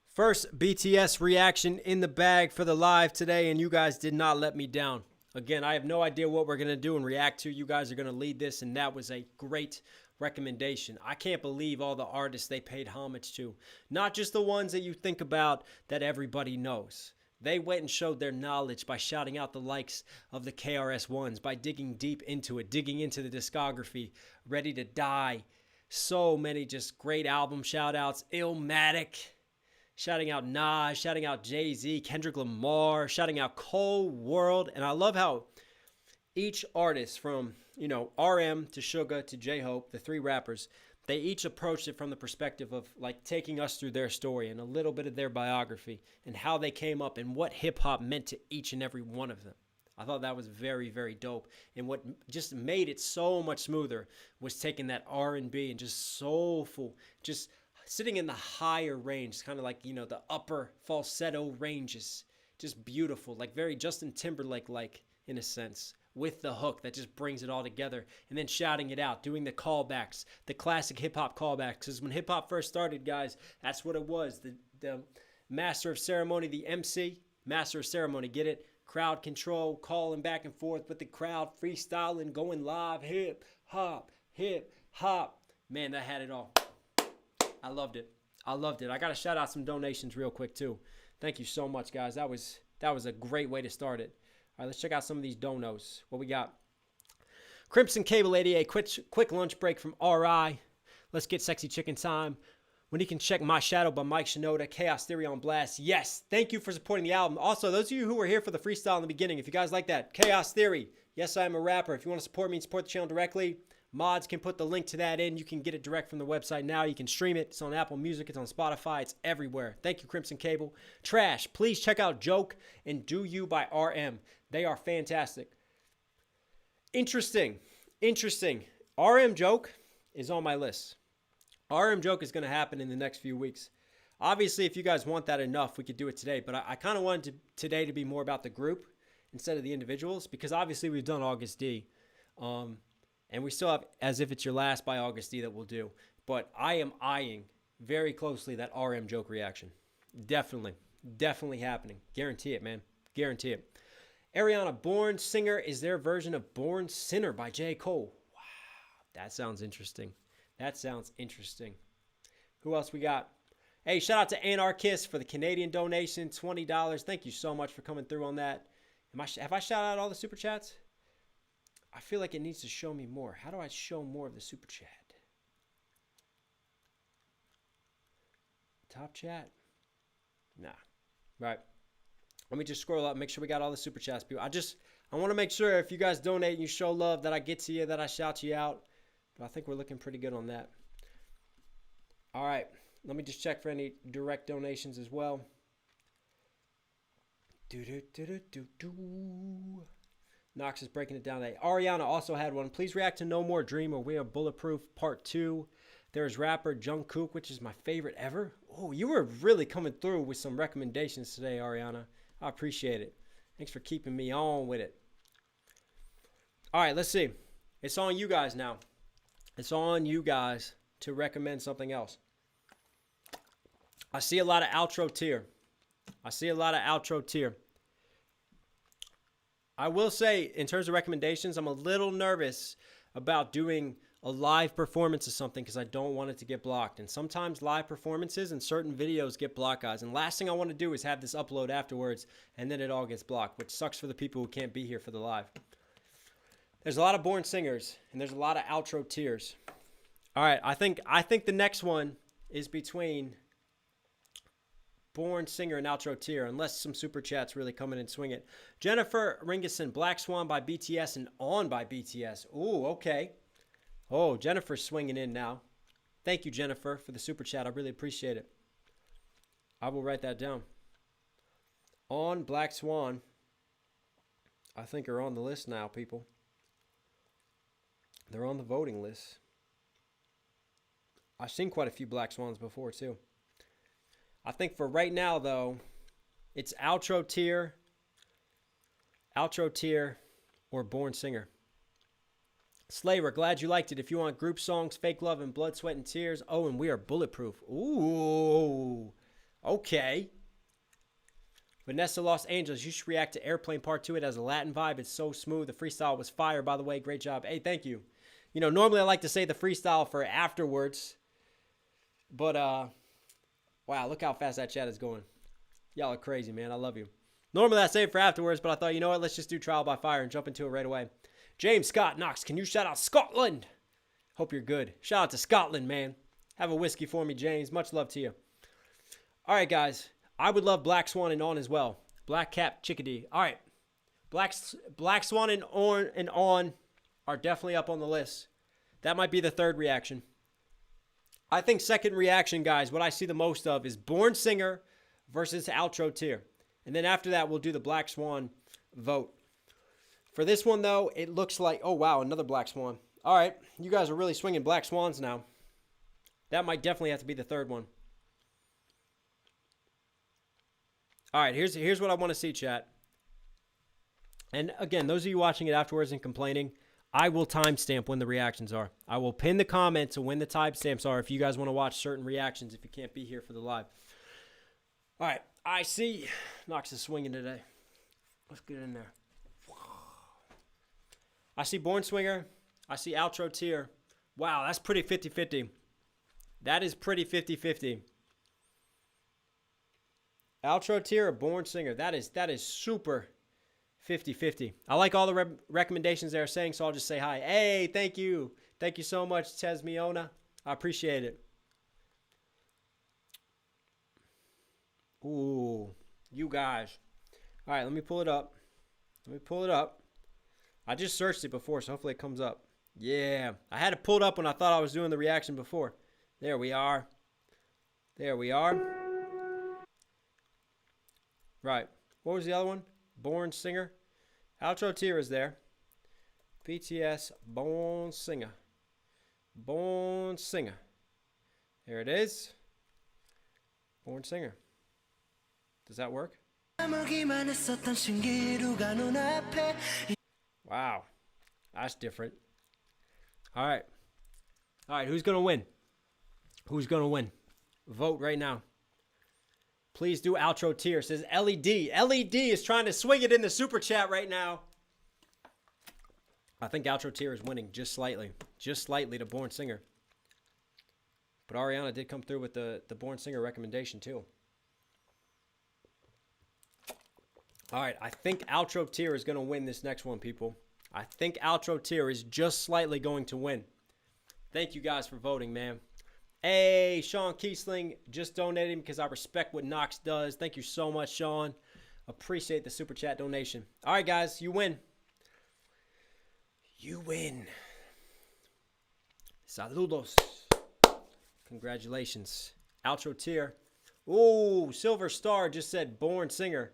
First BTS reaction in the bag for the live today, and you guys did not let me down. Again, I have no idea what we're going to do and react to. You guys are going to lead this, and that was a great recommendation. I can't believe all the artists they paid homage to. Not just the ones that you think about that everybody knows. They went and showed their knowledge by shouting out the likes of the KRS-Ones, by digging deep into it, digging into the discography, Ready to Die. So many just great album shout-outs. Illmatic. Shouting out Nas, shouting out Jay-Z, Kendrick Lamar, shouting out Cold World. And I love how each artist from, you know, RM to Suga to J-Hope, the three rappers, they each approached it from the perspective of like taking us through their story and a little bit of their biography and how they came up and what hip hop meant to each and every one of them. I thought that was very, very dope. And what just made it so much smoother was taking that R&B and just soulful, just sitting in the higher range, kind of like, you know, the upper falsetto ranges, just beautiful, like very Justin Timberlake-like in a sense, with the hook that just brings it all together, and then shouting it out, doing the callbacks, the classic hip-hop callbacks. Because when hip-hop first started, guys, that's what it was. The master of ceremony, the MC, master of ceremony, get it? Crowd control, calling back and forth with the crowd, freestyling, going live, hip-hop. Man, that had it all. I loved it. I got to shout out some donations real quick, too. Thank you so much, guys. That was a great way to start it. All right, let's check out some of these donos. What we got? Crimson Cable 88, quick lunch break from RI. Let's get sexy chicken time. When he can check My Shadow by Mike Shinoda. Chaos Theory on Blast. Yes, thank you for supporting the album. Also, those of you who were here for the freestyle in the beginning, if you guys like that, Chaos Theory. Yes, I am a rapper. If you want to support me and support the channel directly, mods can put the link to that in. You can get it direct from the website now. You can stream it. It's on Apple Music. It's on Spotify. It's everywhere. Thank you, Crimson Cable. Trash, please check out Joke and Do You by RM. They are fantastic. Interesting. RM Joke is on my list. RM Joke is going to happen in the next few weeks. Obviously, if you guys want that enough, we could do it today. But I kind of wanted today to be more about the group instead of the individuals, because obviously we've done August D. And we still have As If It's Your Last by August D that we'll do. But I am eyeing very closely that RM Joke reaction. Definitely happening. Guarantee it, man. Guarantee it. Ariana, Born Singer is their version of Born Sinner by J. Cole. Wow, that sounds interesting. Who else we got? Hey, shout out to Anarchist for the Canadian donation, $20. Thank you so much for coming through on that. Have I shouted out all the super chats? I feel like it needs to show me more. How do I show more of the super chat? Top chat? Nah. Right. Let me just scroll up, make sure we got all the super chats, people. I want to make sure if you guys donate and you show love that I get to you, that I shout you out. But I think we're looking pretty good on that. All right. Let me just check for any direct donations as well. Knox is breaking it down today. Ariana also had one. Please react to No More Dream or We Are Bulletproof Part 2. There's rapper Jungkook, which is my favorite ever. Oh, you were really coming through with some recommendations today, Ariana. I appreciate it. Thanks for keeping me on with it. All right, let's see. It's on you guys now. It's on you guys to recommend something else. I see a lot of outro tier. I will say, in terms of recommendations, I'm a little nervous about doing a live performance of something because I don't want it to get blocked. And sometimes live performances and certain videos get blocked, guys. And last thing I want to do is have this upload afterwards and then it all gets blocked, which sucks for the people who can't be here for the live. There's a lot of Born Singers and there's a lot of outro tiers. All right, I think the next one is between Born Singer and outro tier, unless some super chats really come in and swing it. Jennifer Ringerson, Black Swan by BTS and On by BTS. Ooh, okay. Oh, Jennifer's swinging in now. Thank you, Jennifer, for the super chat. I really appreciate it. I will write that down. On, Black Swan, I think are on the list now, people. They're on the voting list. I've seen quite a few Black Swans before, too. I think for right now, though, it's outro tier, or Born Singer. Slayer, glad you liked it. If you want group songs, Fake Love and Blood, Sweat, and Tears. Oh, and We Are Bulletproof. Ooh, okay. Vanessa Los Angeles, you should react to Airplane Part 2. It has a Latin vibe. It's so smooth. The freestyle was fire, by the way. Great job. Hey, thank you. You know, normally I like to say the freestyle for afterwards. But, wow, look how fast that chat is going. Y'all are crazy, man. I love you. Normally I say it for afterwards, but I thought, you know what? Let's just do Trial by Fire and jump into it right away. James Scott Knox, can you shout out Scotland? Hope you're good. Shout out to Scotland, man. Have a whiskey for me, James. Much love to you. All right, guys. I would love Black Swan and On as well. Black Cap Chickadee. All right. Black Swan and On are definitely up on the list. That might be the third reaction. I think second reaction, guys, what I see the most of is Born Singer versus Outro Tier. And then after that, we'll do the Black Swan vote. For this one, though, it looks like, oh, wow, another Black Swan. All right, you guys are really swinging Black Swans now. That might definitely have to be the third one. All right, here's what I want to see, chat. And again, those of you watching it afterwards and complaining, I will timestamp when the reactions are. I will pin the comment to when the timestamps are if you guys want to watch certain reactions if you can't be here for the live. All right, I see Knox is swinging today. Let's get in there. I see Born Swinger. I see Outro Tier. Wow, that's pretty 50-50. That is pretty 50-50. Outro Tier or Born Singer. That is super 50-50. I like all the recommendations they're saying, so I'll just say hi. Hey, thank you. Thank you so much, Tesmiona. I appreciate it. Ooh, you guys. All right, let me pull it up. I just searched it before, so hopefully it comes up. Yeah, I had it pulled up when I thought I was doing the reaction before. There we are. Right. What was the other one? Born Singer. Outro Tier is there. BTS Born Singer. There it is. Born Singer. Does that work? Wow. That's different. All right, who's going to win? Vote right now. Please do Outro Tier, says LED. LED is trying to swing it in the super chat right now. I think Outro Tier is winning just slightly to Born Singer. But Ariana did come through with the Born Singer recommendation too. All right, I think Outro Tier is going to win this next one, people. I think Outro Tier is just slightly going to win. Thank you guys for voting, man. Hey, Sean Kiesling just donating because I respect what Knox does. Thank you so much, Sean. Appreciate the super chat donation. All right, guys, you win. Saludos. Congratulations. Outro Tier. Ooh, Silver Star just said Born Singer.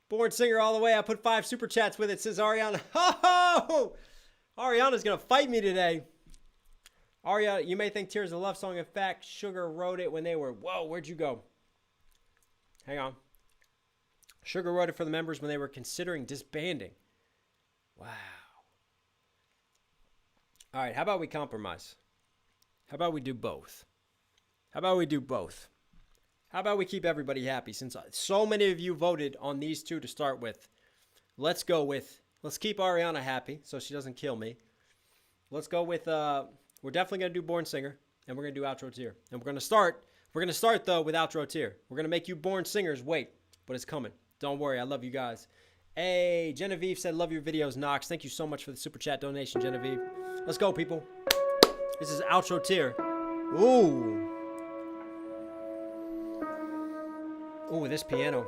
Born Singer all the way. I put 5 super chats with it, says Ariana. Ho! Ariana's going to fight me today. Ariana, you may think Tears a love song. In fact, Sugar wrote it when they were... Whoa, where'd you go? Hang on. Sugar wrote it for the members when they were considering disbanding. Wow. All right, how about we compromise? How about we do both? How about we keep everybody happy? Since so many of you voted on these two to start with, let's keep Ariana happy so she doesn't kill me. Let's go with, we're definitely going to do Born Singer, and we're going to do Outro Tier. And we're going to start, though, with Outro Tier. We're going to make you Born Singers wait, but it's coming. Don't worry, I love you guys. Hey, Genevieve said, love your videos, Knox. Thank you so much for the super chat donation, Genevieve. Let's go, people. This is Outro Tier. Ooh, this piano.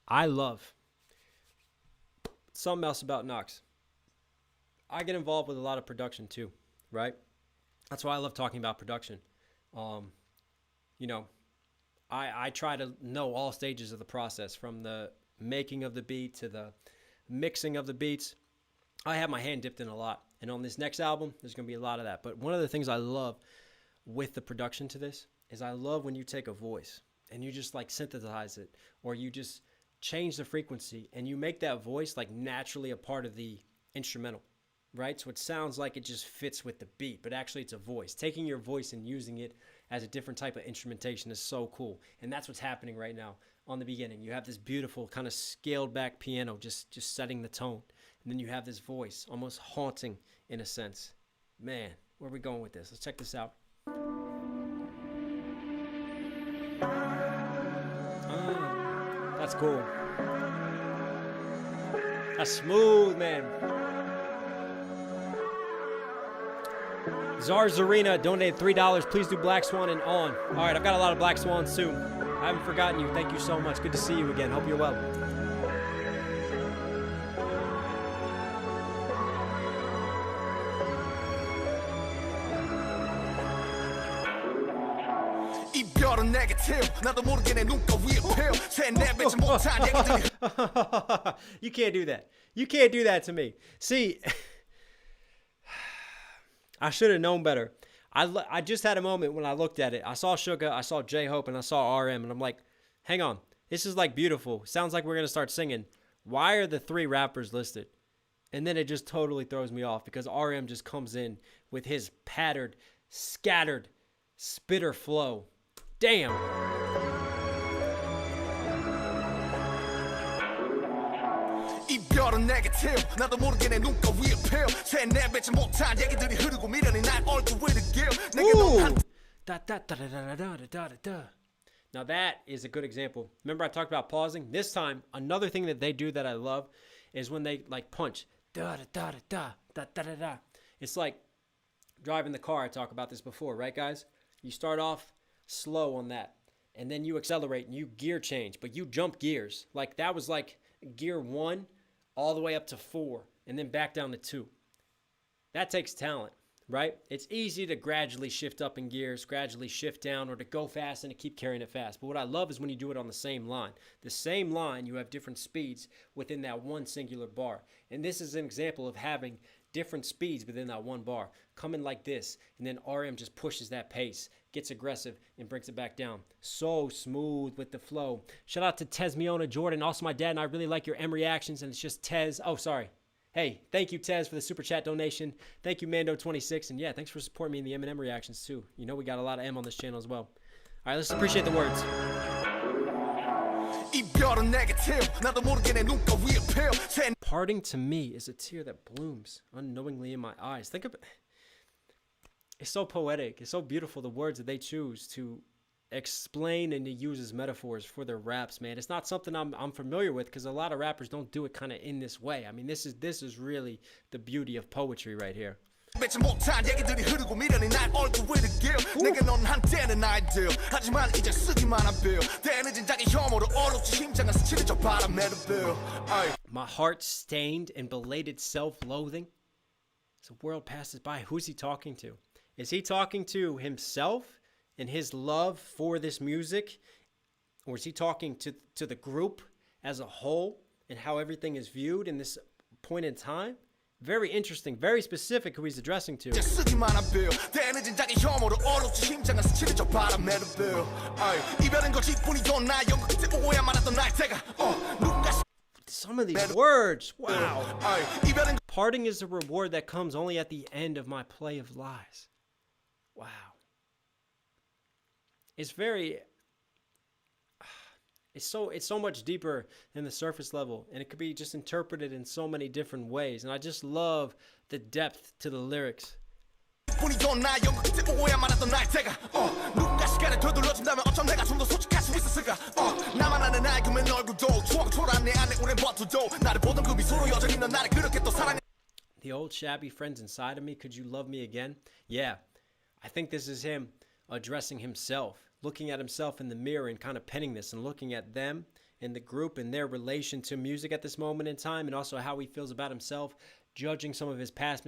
I love something else about Knox. I get involved with a lot of production too, right? That's why I love talking about production. I try to know all stages of the process, from the making of the beat to the mixing of the beats. I have my hand dipped in a lot. And on this next album, there's going to be a lot of that. But one of the things I love with the production to this is I love when you take a voice and you just like synthesize it, or you just change the frequency and you make that voice like naturally a part of the instrumental, right? So it sounds like it just fits with the beat, but actually it's a voice. Taking your voice and using it as a different type of instrumentation is so cool. And that's what's happening right now. On the beginning, you have this beautiful kind of scaled back piano just setting the tone. And then you have this voice almost haunting in a sense. Man, where are we going with this? Let's check this out. That's cool. That's smooth, man. Czar's Arena donated $3. Please do Black Swan and on. All right, I've got a lot of Black Swans soon. I haven't forgotten you. Thank you so much. Good to see you again. Hope you're well.
이별은 내게 튀어 나도 모르게 내 눈가 위에 펴 세뇌배지 못한 얘기들이
You can't do that. You can't do that to me. See, I should have known better. I just had a moment when I looked at it. I saw Suga, I saw J-Hope, and I saw RM, and I'm like, hang on. This is like beautiful. Sounds like we're going to start singing. Why are the 3 rappers listed? And then it just totally throws me off because RM just comes in with his pattered, scattered, spitter flow. Damn.
이별은 내게 튀어 나도 모르게 내 눈가 위에 펴 세뇌배지 못한 얘기들이 흐르고 미련이 날 얼굴 위를 기어 내게 너무
Now that is a good example. Remember I talked about pausing? This time, another thing that they do that I love is when they like punch. It's like driving the car. I talked about this before, right guys? You start off slow on that, and then you accelerate and you gear change, but you jump gears. Like that was like gear 1 all the way up to 4 and then back down to 2. That takes talent, right? It's easy to gradually shift up in gears, gradually shift down, or to go fast and to keep carrying it fast. But what I love is when you do it on the same line. The same line, you have different speeds within that one singular bar. And this is an example of having different speeds within that one bar. Coming like this, and then RM just pushes that pace, gets aggressive, and brings it back down. So smooth with the flow. Shout out to Tesmiona Jordan. Also, my dad and I really like your M reactions, and it's just Tez. Oh, sorry. Hey, thank you, Tez, for the super chat donation. Thank you, Mando26. And yeah, thanks for supporting me in the M&M reactions, too. You know we got a lot of M on this channel as well. All right, let's appreciate the words. Parting to me is a tear that blooms unknowingly in my eyes. Think of it. It's so poetic. It's so beautiful, the words that they choose to explain and to use as metaphors for their raps, man. It's not something I'm familiar with because a lot of rappers don't do it kind of in this way. I mean, this is really the beauty of poetry right here. My heart stained in belated self-loathing. As the world passes by, who's he talking to? Is he talking to himself and his love for this music? Or is he talking to the group as a whole and how everything is viewed in this point in time? Very interesting, very specific who he's addressing to. Some of these words, wow. Parting is a reward that comes only at the end of my play of lies. Wow. It's very, it's so much deeper than the surface level, and it could be just interpreted in so many different ways. And I just love the depth to the lyrics. The old shabby friends inside of me, could you love me again? Yeah, I think this is him addressing himself, looking at himself in the mirror and kind of penning this and looking at them and the group and their relation to music at this moment in time, and also how he feels about himself, judging some of his past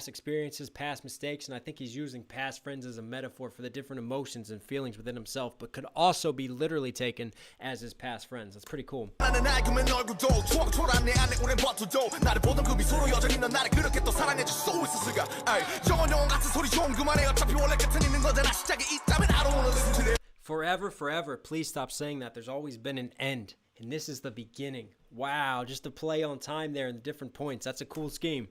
experiences, past mistakes. And I think he's using past friends as a metaphor for the different emotions and feelings within himself, but could also be literally taken as his past friends. That's pretty cool. Forever, forever, please stop saying that. There's always been an end, and this is the beginning. Wow, just to play on time there in the different points. That's a cool scheme.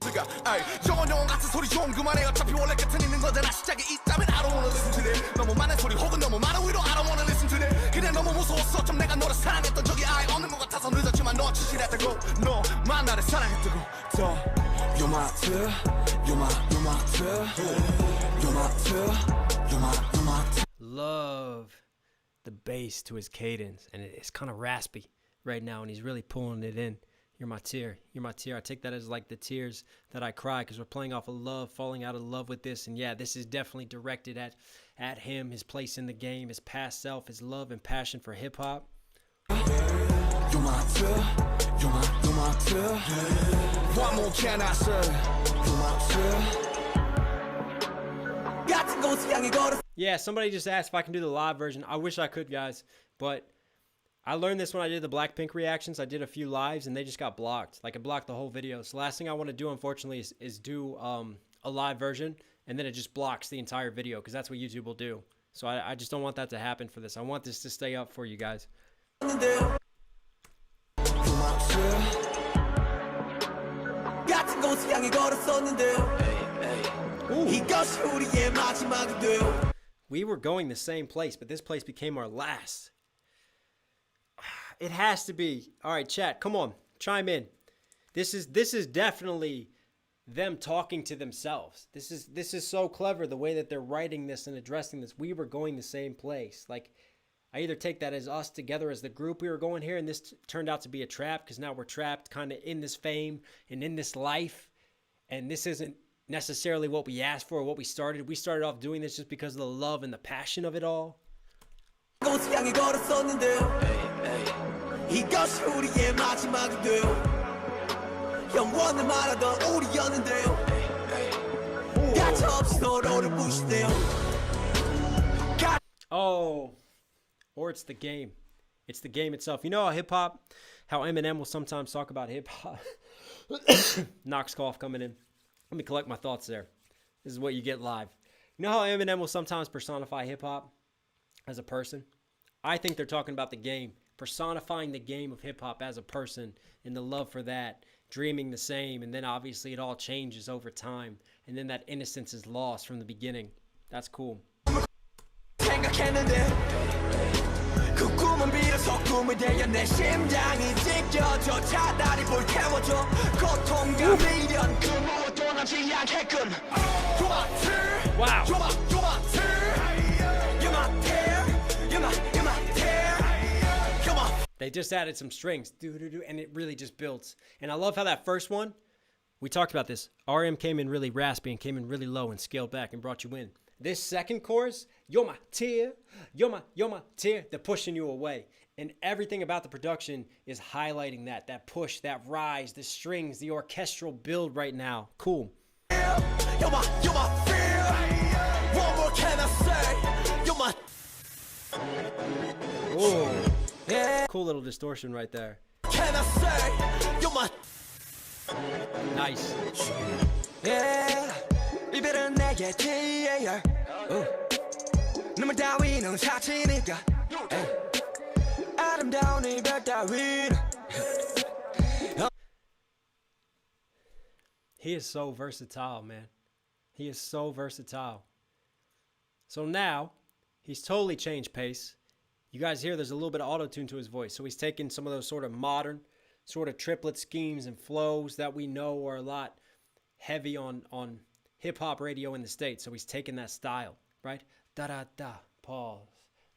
Love the bass to his cadence, and it's kind of raspy right now, and he's really pulling it in. You're my tear. You're my tear. I take that as like the tears that I cry because we're playing off of love, falling out of love with this. And yeah, this is definitely directed at him, his place in the game, his past self, his love and passion for hip hop.
You're my tear. You're my tear. What more can I say? You're my tear.
Yeah, somebody just asked if I can do the live version. I wish I could, guys, but I learned this when I did the Blackpink reactions. I did a few lives and they just got blocked. Like, it blocked the whole video. So the last thing I want to do, unfortunately, is do a live version, and then it just blocks the entire video because that's what YouTube will do. So I just don't want that to happen for this. I want this to stay up for you guys. We were going the same place, but this place became our last. It has to be. All right, chat, come on, chime in. This is definitely them talking to themselves. This is so clever, the way that they're writing this and addressing this. We were going the same place. Like, I either take that as us together as the group we were going here, and this turned out to be a trap because now we're trapped kind of in this fame and in this life, and this isn't necessarily what we asked for or what we started. We started off doing this just because of the love and the passion of it all. Oh, or it's the game. It's the game itself. You know how hip-hop, how Eminem will sometimes talk about hip-hop. Knox cough coming in. Let me collect my thoughts there. This is what you get live. You know how Eminem will sometimes personify hip-hop as a person? I think they're talking about the game, personifying the game of hip-hop as a person and the love for that, dreaming the same, and then obviously it all changes over time, and then that innocence is lost from the beginning. That's cool. Wow. They just added some strings, and it really just builds. And I love how that first one, we talked about this. RM came in really raspy and came in really low and scaled back and brought you in. This second chorus, you're my tear, you're my tear, they're pushing you away. And everything about the production is highlighting that push, that rise, the strings, the orchestral build right now. Cool. You're my fear. What more can I say? You're my... Whoa. Yeah. Cool little distortion right there. Can I say? You're my... Nice. Yeah. 이별은 내게 TAR. 눈물 따위는 사치니까. 아름다운 이별 따위는. He is so versatile, man. He is so versatile. So now, he's totally changed pace. You guys hear there's a little bit of auto-tune to his voice. So he's taken some of those sort of modern, sort of triplet schemes and flows that we know are a lot heavy on hip-hop radio in the States. So he's taken that style, right? Da-da-da, pause.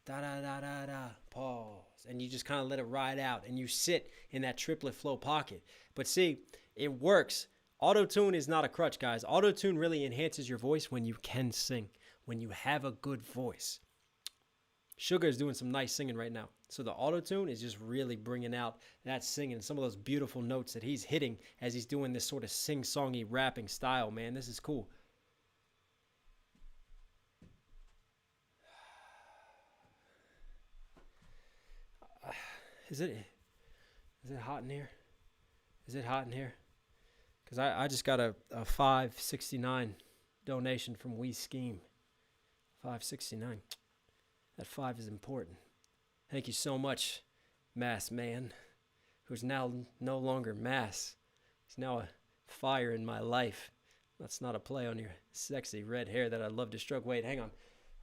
Da-da-da-da-da, pause. And you just kind of let it ride out. And you sit in that triplet flow pocket. But see, it works. Auto-tune is not a crutch, guys. Auto-tune really enhances your voice when you can sing, when you have a good voice. Sugar is doing some nice singing right now. So the auto-tune is just really bringing out that singing, some of those beautiful notes that he's hitting as he's doing this sort of sing-songy rapping style, man. This is cool. Is it hot in here? Is it hot in here? Because I just got a $5.69 donation from We Scheme. $5.69. That 5 is important. Thank you so much, Mass Man, who's now no longer Mass. He's now a fire in my life. That's not a play on your sexy red hair that I love to stroke. Wait, hang on.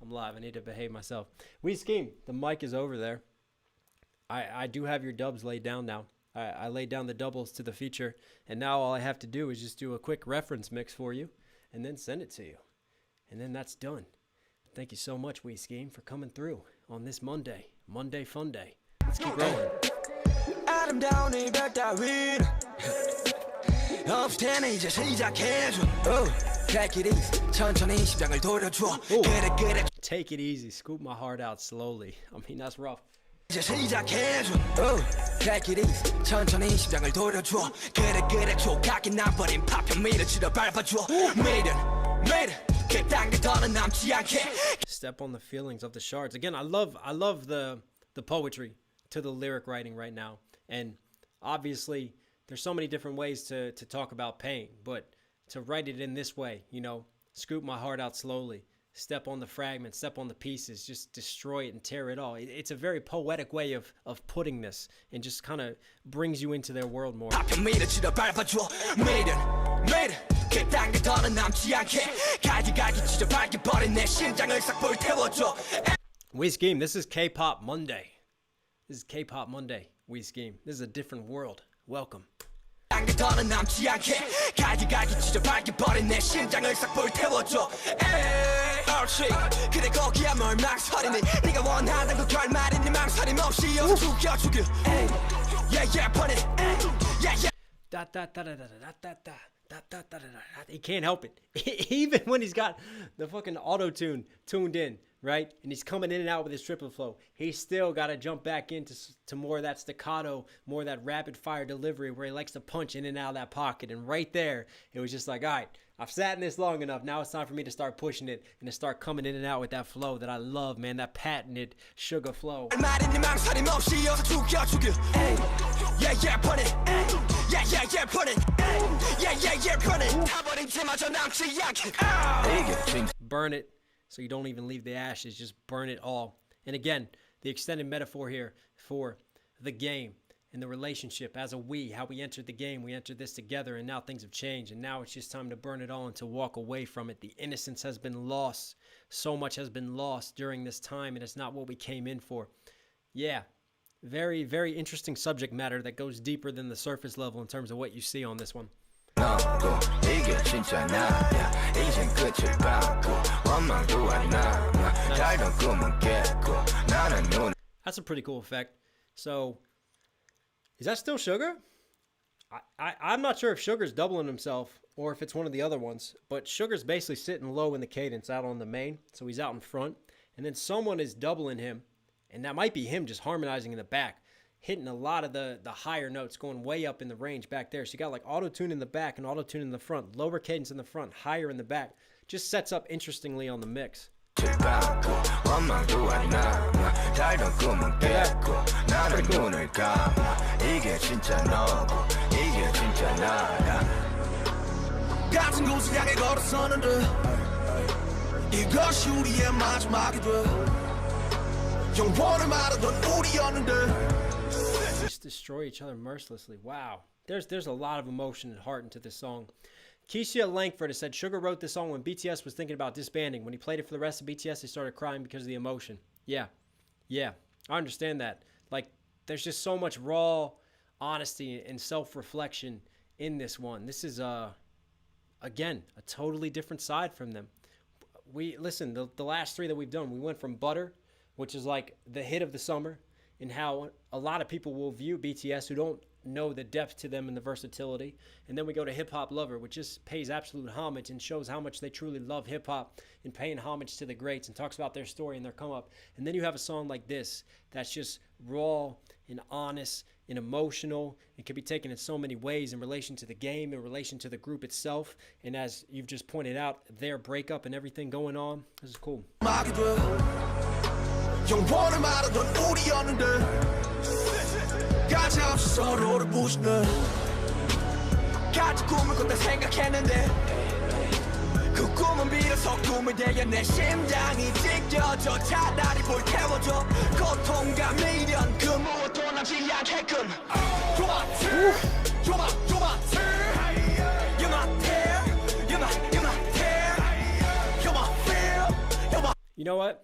I'm live. I need to behave myself. We Scheme. The mic is over there. I do have your dubs laid down now. I laid down the doubles to the feature, and now all I have to do is just do a quick reference mix for you and then send it to you. And then that's done. Thank you so much, We Scheme, for coming through on this Monday Fun Day. Let's keep rolling.
업스테는 이제 시작해줘. Take it easy. 천천히 심장을 돌려줘. 그래.
Take it easy. Scoop my heart out slowly. I mean, that's rough.
이제 시작해줘. Take it easy. 천천히 심장을 돌려줘. 그래. 조각이 나버린 파편 밀어치러 밟아줘. 매일은 그딴 더는 남지 않게.
Step on the feelings of the shards. Again, I love the poetry to the lyric writing right now. And obviously, there's so many different ways to talk about pain, but to write it in this way, you know, scoop my heart out slowly, step on the fragments, step on the pieces, just destroy it and tear it all. It's a very poetic way of putting this, and just kind of brings you into their world more. We Scheme, this is K-Pop Monday. This is K-Pop Monday, We Scheme. This is a different world. Welcome.
더는 남지 않게 갈기갈기 찢어밟기버린 내 심장을 싹 불태워줘. 옳지 그래 거기야 뭘 망설이니 네가 원하는 그 결말이니 망설임 없이 여서 죽여주길. Yeah put it. Yeah.
He can't help it. Even when he's got the fucking auto-tune tuned in, right? And he's coming in and out with his triple flow. He's still got to jump back into more of that staccato, more of that rapid fire delivery where he likes to punch in and out of that pocket. And right there, it was just like, all right, I've sat in this long enough. Now it's time for me to start pushing it and to start coming in and out with that flow that I love, man. That patented sugar flow.
Yeah put it. Yeah put it. Yeah put it.
Burn it. So you don't even leave the ashes, just burn it all. And again, the extended metaphor here for the game and the relationship as a we, how we entered the game, we entered this together, and now things have changed, and now it's just time to burn it all and to walk away from it. The innocence has been lost. So much has been lost during this time, and it's not what we came in for. Yeah, very, very interesting subject matter that goes deeper than the surface level in terms of what you see on this one. That's a pretty cool effect. So, is that still Sugar? I'm not sure if Sugar's doubling himself or if it's one of the other ones, but Sugar's basically sitting low in the cadence out on the main, so he's out in front, and then someone is doubling him, and that might be him just harmonizing in the back, hitting a lot of the higher notes, going way up in the range back there. So you got like auto-tune in the back and auto-tune in the front, lower cadence in the front, higher in the back. Just sets up interestingly on the mix. Just destroy each other mercilessly. Wow. There's a lot of emotion and heart into this song. Keisha Langford has said Sugar wrote this song when BTS was thinking about disbanding. When he played it for the rest of BTS, they started crying because of the emotion. Yeah, I understand that. Like, there's just so much raw honesty and self-reflection in this one. This is, again, a totally different side from them. Listen, the last three that we've done, we went from Butter, which is like the hit of the summer, and how a lot of people will view BTS who don't know the depth to them and the versatility. And then we go to Hip Hop Lover, which just pays absolute homage and shows how much they truly love hip hop and paying homage to the greats and talks about their story and their come up. And then you have a song like this that's just raw and honest and emotional and can be taken in so many ways in relation to the game, in relation to the group itself, and as you've just pointed out, their breakup and everything going on. This is cool. You know what?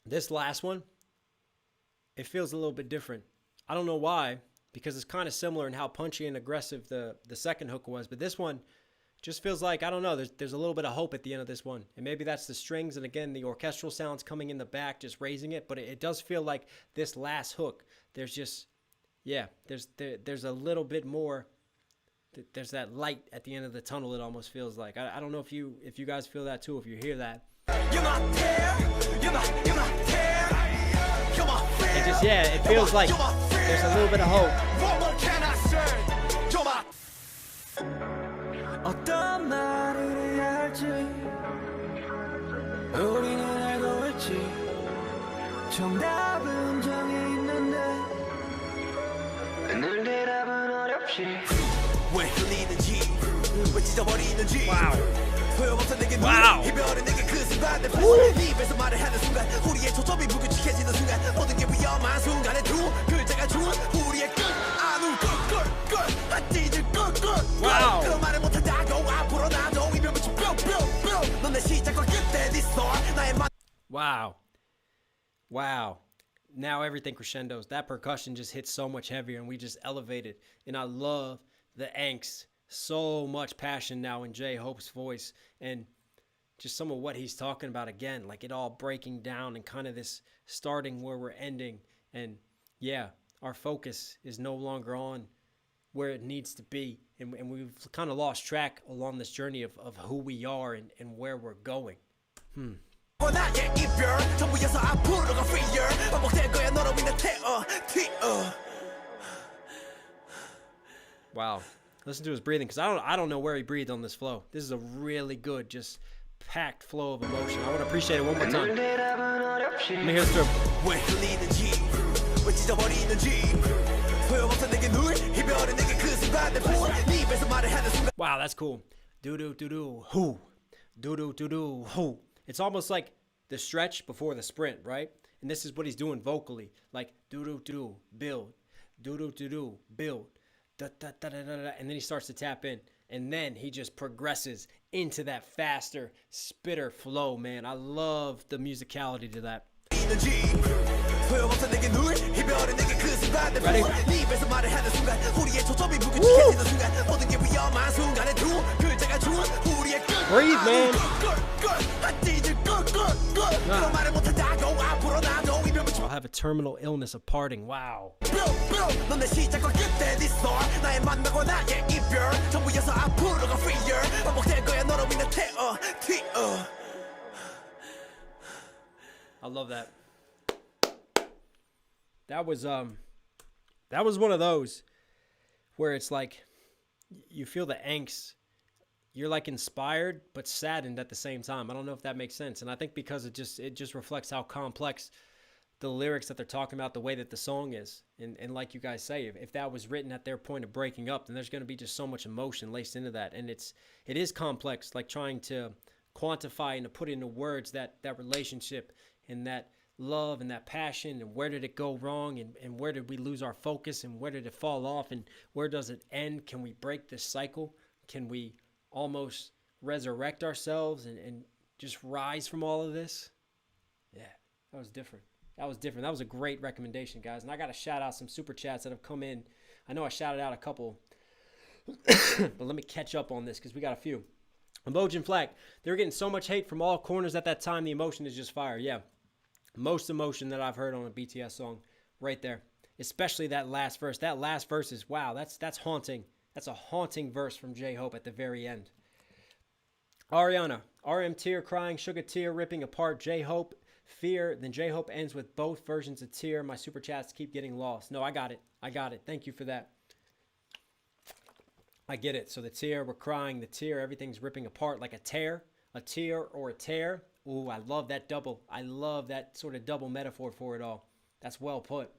This last one, it feels a little bit different. I don't know why, because it's kind of similar in how punchy and aggressive the second hook was, but this one just feels like, I don't know, there's a little bit of hope at the end of this one. And maybe that's the strings and again the orchestral sounds coming in the back just raising it, but it does feel like this last hook, there's just, yeah, there's a little bit more there's that light at the end of the tunnel. It almost feels like. I don't know if you guys feel that too. If you hear that. It just it feels like there's a little bit of hope.
어떤 말을 해야 할지 우리는 알고 있지 정답은 정해 있는데 늘 대답은 어렵지 왜 흘리는지 왜 찢어버리는지 소용없어 내게
Wow.
이별은 내게 그 순간 내 입에서 말을 하는 순간 우리의 초점이 무규칙해지는 순간 모든 게 위험한 순간에 두 글자가 준 우리의 끝 아는 꿀꿀꿀 찢을 꿀꿀꿀
Wow.
그런 말을 못한다고 앞으로 나도 이별 붙이 뿅뿅뿅 넌 내 시작과 끝에 네 story 나의
Wow. Wow. Now everything crescendos. That percussion just hits so much heavier and we just elevated. And I love the angst. So much passion now in J-Hope's voice. And just some of what he's talking about again. Like it all breaking down and kind of this starting where we're ending. And yeah, our focus is no longer on where it needs to be. And we've kind of lost track along this journey of who we are and where we're going.
나의 이별 전부여서 앞으로가 freer 반복될 거야 너로 인해
Wow. Listen to his breathing, because I don't know where he breathed on this flow. This is a really good, just packed flow of emotion. I want to appreciate it one more time. Let me hear this through.
왜 흘리는지 왜 찢어버리는지 소용없어 내게 늘 이별은 내게 그 순간 내 입에서 말을 하는 순간
Wow, that's cool. Do-do, hoo. Do-do, hoo. It's almost like the stretch before the sprint, right? And this is what he's doing vocally. Like, do-do, build. Do-do, build. Da-da-da-da-da-da. And then he starts to tap in. And then he just progresses into that faster spitter flow, man. I love the musicality to that.
소용없어 내게 늘 이별은 내게 그 순간 내
Ready?
입에서 말을 하는 순간 우리의 초점이 무규칙해지는 순간 모든 게 위험한 순간에 두 글자가 준 우리의 끝
Breathe, man.
찢을 꿀꿀꿀 그런 말을 못한다고 앞으로 나도 이별 붙이
I'll have a terminal illness of parting. Wow.
넌 내 시작과 끝에 네 story 나의 만나고 나의 이별 전부여서 앞으로가 freer 반복될 거야 너로 인해
I love that. That was one of those where it's like you feel the angst. You're like inspired but saddened at the same time. I don't know if that makes sense. And I think because it just reflects how complex the lyrics that they're talking about, the way that the song is. And like you guys say, if that was written at their point of breaking up, then there's going to be just so much emotion laced into that. And it is complex, like trying to quantify and to put into words that relationship and that love and that passion, and where did it go wrong, and where did we lose our focus, and where did it fall off, and where does it end? Can we break this cycle? Can we almost resurrect ourselves and just rise from all of this? Yeah, that was different. That was a great recommendation, guys. And I got to shout out some super chats that have come in. I know I shouted out a couple, but let me catch up on this because we got a few. Emojin Flag, they were getting so much hate from all corners at that time. The emotion is just fire. Yeah, most emotion that I've heard on a BTS song right there, especially that last verse. That last verse is, wow, that's haunting. That's a haunting verse from J-Hope at the very end. Ariana, RM tear crying, Sugar tear ripping apart J-Hope, fear. Then J-Hope ends with both versions of tear. My super chats keep getting lost. No, I got it. Thank you for that. I get it. So the tear, we're crying, the tear, everything's ripping apart like a tear or a tear. Ooh, I love that double. I love that sort of double metaphor for it all. That's well put.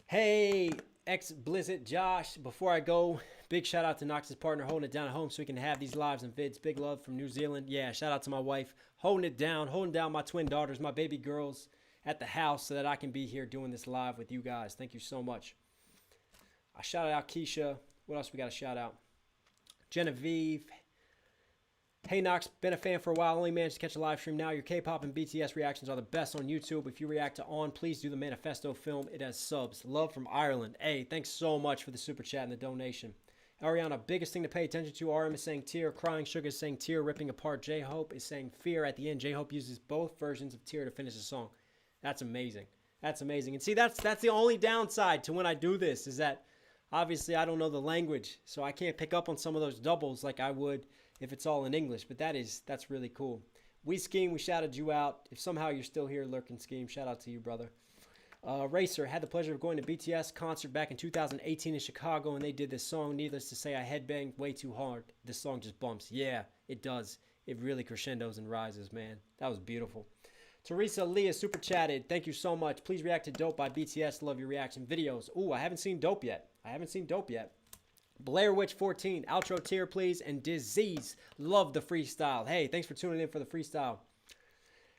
Hey, ex-Blizzard Josh, before I go, big shout out to Knox's partner holding it down at home so we can have these lives and vids. Big love from New Zealand. Yeah, shout out to my wife holding down my twin daughters, my baby girls at the house so that I can be here doing this live with you guys. Thank you so much. I shouted out Keisha. What else we got to shout out? Genevieve. Hey Knox, been a fan for a while. Only managed to catch a live stream now. Your K-pop and BTS reactions are the best on YouTube. If you react to On, please do the Manifesto film. It has subs. Love from Ireland. Hey, thanks so much for the super chat and the donation. Ariana, biggest thing to pay attention to. RM is saying tear, crying. Sugar is saying tear, ripping apart. J-Hope is saying fear at the end. J-Hope uses both versions of tear to finish the song. That's amazing. That's amazing. And see, that's the only downside to when I do this is that Obviously, I don't know the language, so I can't pick up on some of those doubles like I would if it's all in English. But that's really cool. We Scheme, we shouted you out. If somehow you're still here lurking, Scheme, shout out to you, brother. Racer, had the pleasure of going to BTS concert back in 2018 in Chicago, and they did this song. Needless to say, I headbanged way too hard. This song just bumps. Yeah, it does. It really crescendos and rises, man. That was beautiful. Teresa Leah super chatted. Thank you so much. Please react to Dope by BTS. Love your reaction videos. Ooh, I haven't seen Dope yet. Blair Witch 14. Outro tier, please. And Disease. Love the freestyle. Hey, thanks for tuning in for the freestyle.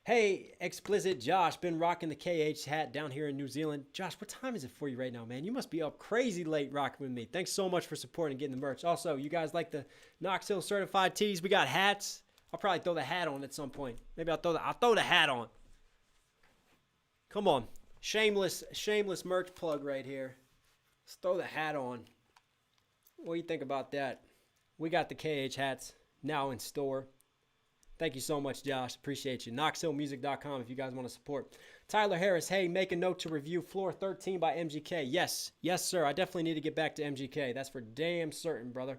Hey, Explicit Josh. Been rocking the KH hat down here in New Zealand. Josh, what time is it for you right now, man? You must be up crazy late rocking with me. Thanks so much for supporting and getting the merch. Also, you guys like the Knox Hill certified tees? We got hats. I'll probably throw the hat on at some point. Maybe I'll throw the hat on. Come on. Shameless merch plug right here. Let's throw the hat on. What do you think about that? We got the KH hats now in store. Thank you so much, Josh. Appreciate you. knoxhillmusic.com if you guys want to support. Tyler Harris, hey, make a note to review Floor 13 by MGK. Yes, sir. I definitely need to get back to MGK. That's for damn certain, brother.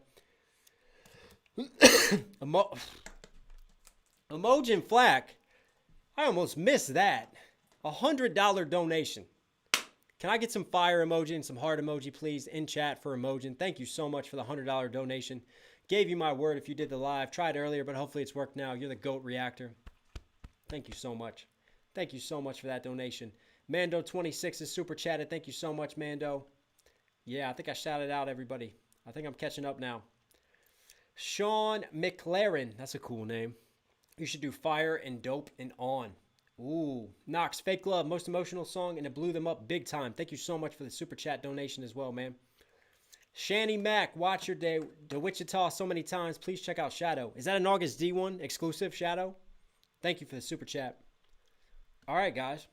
Emojin Flack. I almost missed that. $100 donation. Can I get some fire emoji and some heart emoji, please, in chat for Emojin? Thank you so much for the $100 donation. Gave you my word if you did the live. Tried earlier, but hopefully it's worked now. You're the GOAT reactor. Thank you so much. Thank you so much for that donation. Mando26 is super chatted. Thank you so much, Mando. Yeah, I think I shouted out everybody. I think I'm catching up now. Sean McLaren. That's a cool name. You should do Fire and Dope and On. Ooh. Knox, Fake Love, most emotional song, and it blew them up big time. Thank you so much for the super chat donation as well, man. Shanny Mac, watch your day to Wichita so many times. Please check out Shadow. Is that an August D1 exclusive, Shadow? Thank you for the super chat. All right, guys.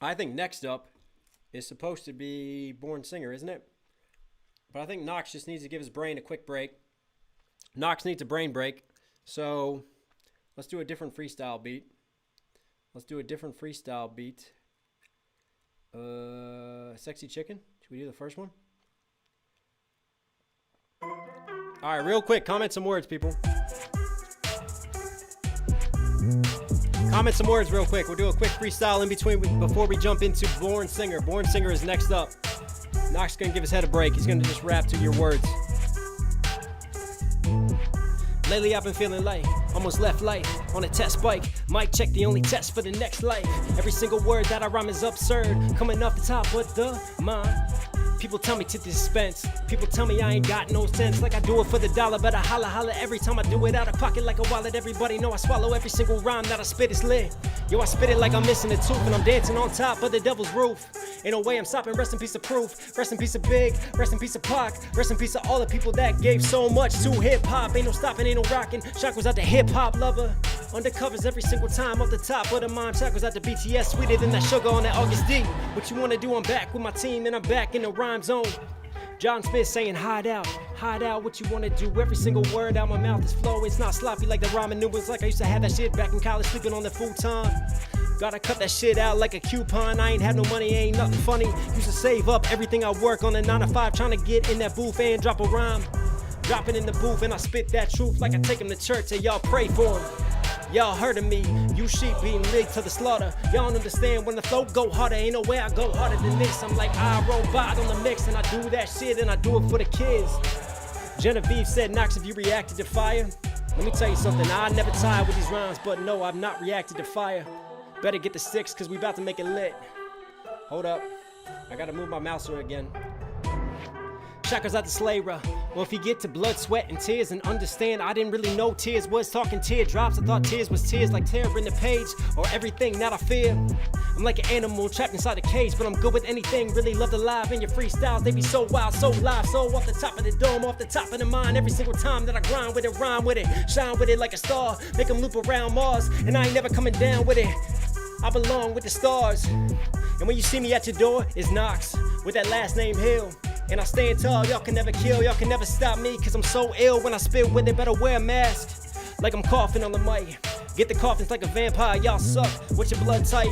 I think next up is supposed to be Born Singer, isn't it? But I think Knox just needs to give his brain a quick break. Knox needs a brain break. So let's do a different freestyle beat. Sexy Chicken. Should we do the first one? All right, real quick, comment some words, people. Comment some words real quick. We'll do a quick freestyle in between before we jump into Born Singer. Born Singer is next up. Knox is going to give his head a break. He's going to just rap to your words. Lately I've been feeling light, almost left light on a test bike. Mic check, the only test for the next life. Every single word that I rhyme is absurd, coming off the top but the mind. People tell me to dispense. People tell me I ain't got no sense. Like I do it for the dollar, but I holla every time I do it out of pocket like a wallet. Everybody know I swallow every single rhyme that I spit is lit. Yo, I spit it like I'm missing a tooth and I'm dancing on top of the devil's roof. Ain't no way I'm stopping. Rest in peace of Proof. Rest in peace of Big. Rest in peace of Pac. Rest in peace of all the people that gave so much to hip hop. Ain't no stopping, ain't no rocking. Shock was out the hip hop lover. Undercovers every single time off the top of the mime. Shock was out the BTS, sweeter than that sugar on that August D. What you wanna do? I'm back with my team and I'm back in the rhyme zone. John Smith saying hide out, what you wanna do? Every single word out my mouth is flow. It's not sloppy like the ramen noodles, like I used to have that shit back in college, sleeping on the futon. Gotta cut that shit out like a coupon. I ain't had no money, ain't nothing funny. Used to save up everything I work on a 9 to 5, trying to get in that booth and drop a rhyme. Dropping in the booth and I spit that truth like I take him to church and y'all pray for him. Y'all heard of me, you sheep being licked to the slaughter. Y'all don't understand when the flow go harder. Ain't no way I go harder than this. I'm like iRobot on the mix and I do that shit and I do it for the kids. Genevieve said, Knox, have you reacted to fire? Let me tell you something, I never tire with these rhymes, but no, I've not reacted to fire. Better get the 6 cause we about to make it lit. Hold up, I gotta move my mouser again. Chakras out the slayer. Well, if you get to blood, sweat, and tears and understand, I didn't really know tears was talking teardrops. I thought tears was tears like terror in the page or everything that I fear. I'm like an animal trapped inside a cage, but I'm good with anything. Really love the live and your freestyles. They be so wild, so live, so off the top of the dome, off the top of the mind. Every single time that I grind with it, rhyme with it, shine with it like a star. Make them loop around Mars, and I ain't never coming down with it. I belong with the stars. And when you see me at your door, it's Knox with that last name Hill. And I stand tall, y'all can never kill, y'all can never stop me, cause I'm so ill when I spit with it, better wear a mask. Like I'm coughing on the mic. Get the coffins like a vampire, y'all suck. What's your blood type?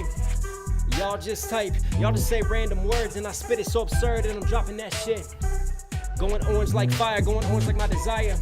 Y'all just type, y'all just say random words, and I spit it so absurd, and I'm dropping that shit. Going orange like fire, going orange like my desire.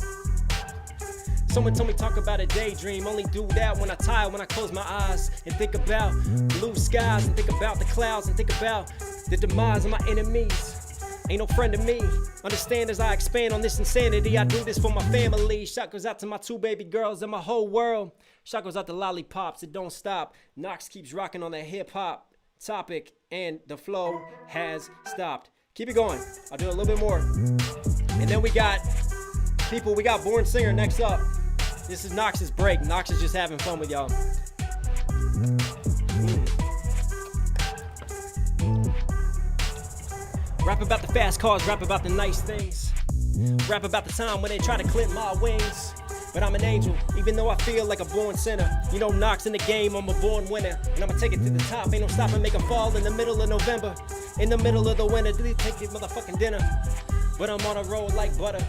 Someone told me talk about a daydream. Only do that when I tire, when I close my eyes and think about blue skies and think about the clouds and think about the demise of my enemies. Ain't no friend of me. Understand as I expand on this insanity, I do this for my family. Shout goes out to my 2 baby girls and my whole world. Shout goes out to lollipops, it don't stop. Knox keeps rocking on that hip hop topic and the flow has stopped. Keep it going. I'll do a little bit more. And then we got people, we got Born Singer next up. This is Knox's break. Knox is just having fun with y'all. Rap about the fast cars, rap about the nice things. Rap about the time when they try to clip my wings. But I'm an angel, even though I feel like a born sinner. You know Knox in the game, I'm a born winner. And I'ma take it to the top, ain't no stopping, make 'em fall in the middle of November. In the middle of the winter, do they take your motherfucking dinner? But I'm on a roll like butter.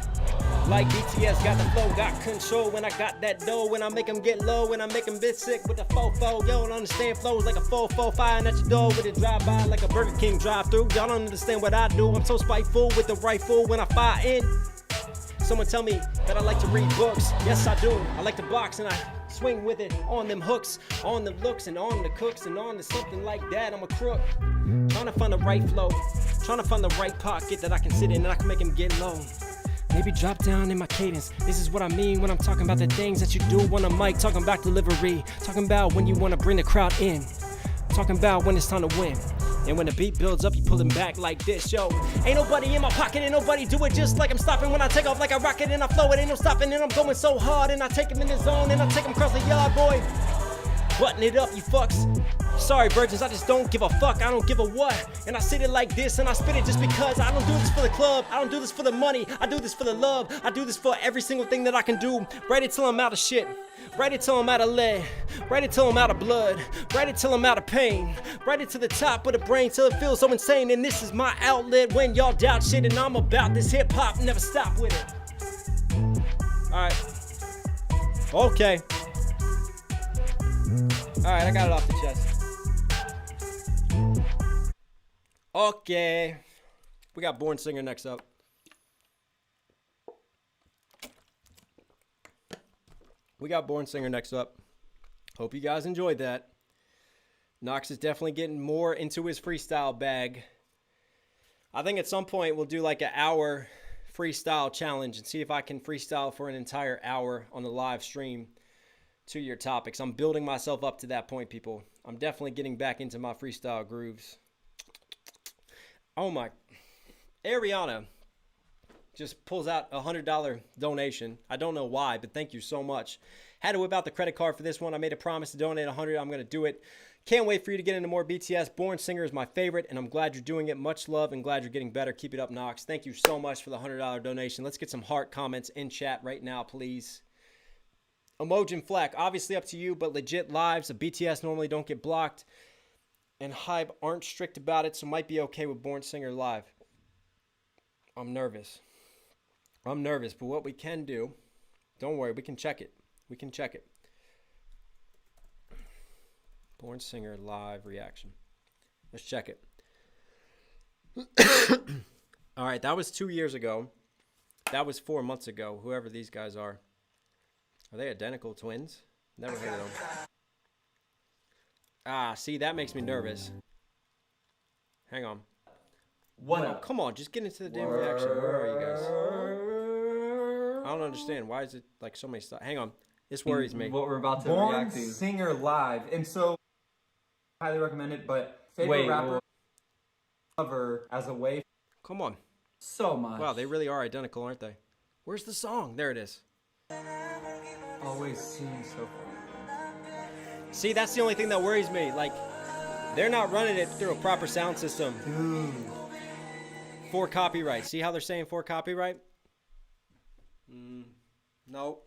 Like BTS, got the flow, got control when I got that dough. When I make them get low, when I make them bit sick with the fofo. Y'all don't understand flows like a 4-4 firing at your door with a drive-by like a Burger King drive-through. Y'all don't understand what I do. I'm so spiteful with the rifle when I fire in. Someone tell me that I like to read books. Yes, I do. I like to box and I swing with it on them hooks, on the looks and on the cooks and on to something like that. I'm a crook. Trying to find the right flow. Trying to find the right pocket that I can sit in and I can make him get low. Maybe drop down in my cadence. This is what I mean when I'm talking about the things that you do on a mic. Talking about delivery. Talking about when you want to bring the crowd in. Talking about when it's time to win. And when the beat builds up, you pull him back like this, yo. Ain't nobody in my pocket, ain't nobody do it just like I'm stopping. When I take off like a rocket and I flow it, ain't no stopping. And I'm going so hard and I take him in the zone and I take him across the yard, boy. Button it up, you fucks. Sorry, virgins, I just don't give a fuck. I don't give a what. And I sit it like this and I spit it just because. I don't do this for the club. I don't do this for the money. I do this for the love. I do this for every single thing that I can do. Write it till I'm out of shit. Write it till I'm out of lead. Write it till I'm out of blood. Write it till I'm out of pain. Write it to the top of the brain till it feels so insane. And this is my outlet when y'all doubt shit. And I'm about this hip hop. Never stop with it. Alright. Okay. Alright, I got it off the chest. Okay. We got Born Singer next up. Hope you guys enjoyed that. Knox is definitely getting more into his freestyle bag. I think at some point we'll do like an hour freestyle challenge and see if I can freestyle for an entire hour on the live stream to your topics. I'm building myself up to that point, people. I'm definitely getting back into my freestyle grooves. Oh my. Ariana just pulls out a $100 donation. I don't know why, but thank you so much. Had to whip out the credit card for this one. I made a promise to donate $100. I'm going to do it. Can't wait for you to get into more BTS. Born Singer is my favorite, and I'm glad you're doing it. Much love and glad you're getting better. Keep it up, Knox. Thank you so much for the $100 donation. Let's get some heart comments in chat right now, please. Emojin Flack, obviously up to you, but legit lives of BTS normally don't get blocked, and Hype aren't strict about it, so might be okay with Born Singer live. I'm nervous, but what we can do, don't worry, we can check it. Born Singer live reaction. Let's check it. All right, that was 2 years ago. That was 4 months ago, whoever these guys are. Are they identical twins? Never heard of them. Ah, see, that makes me nervous. Hang on.
What
up? Come on, just get into the damn reaction. Where are you guys? I don't understand. Why is it like so many stuff? Hang on. This worries me.
What we're about to
Born
react to.
Singer live, and so highly recommend it. But favorite rapper cover as a way.
Come on.
So much.
Wow, they really are identical, aren't they? Where's the song? There it is.
Always seems so far.
See, that's the only thing that worries me. Like, they're not running it through a proper sound system.
Dude.
For copyright. See how they're saying for copyright? No.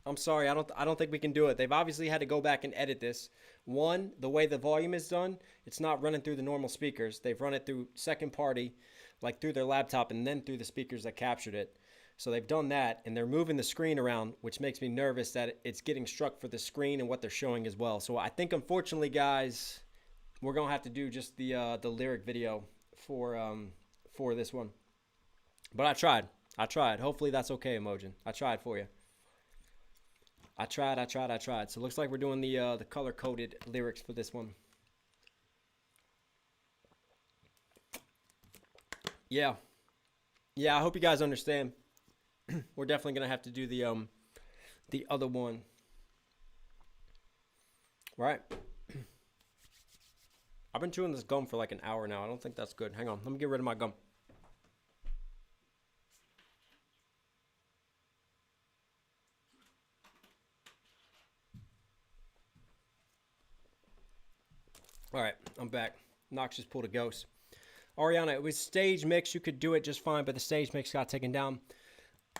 I'm sorry. I don't think we can do it. They've obviously had to go back and edit this. One, the way the volume is done, it's not running through the normal speakers. They've run it through second party, like through their laptop and then through the speakers that captured it. So they've done that, and they're moving the screen around, which makes me nervous that it's getting struck for the screen and what they're showing as well. So I think, unfortunately, guys, we're gonna have to do just the lyric video for this one. But I tried. Hopefully that's okay, Emojin. I tried for you. I tried. So it looks like we're doing the color-coded lyrics for this one. Yeah. I hope you guys understand. We're definitely gonna have to do the other one. Right. I've been chewing this gum for like an hour now. I don't think that's good. Hang on. Let me get rid of my gum. All right, I'm back. Knox just pulled a ghost. Ariana, it was stage mix. You could do it just fine, but the stage mix got taken down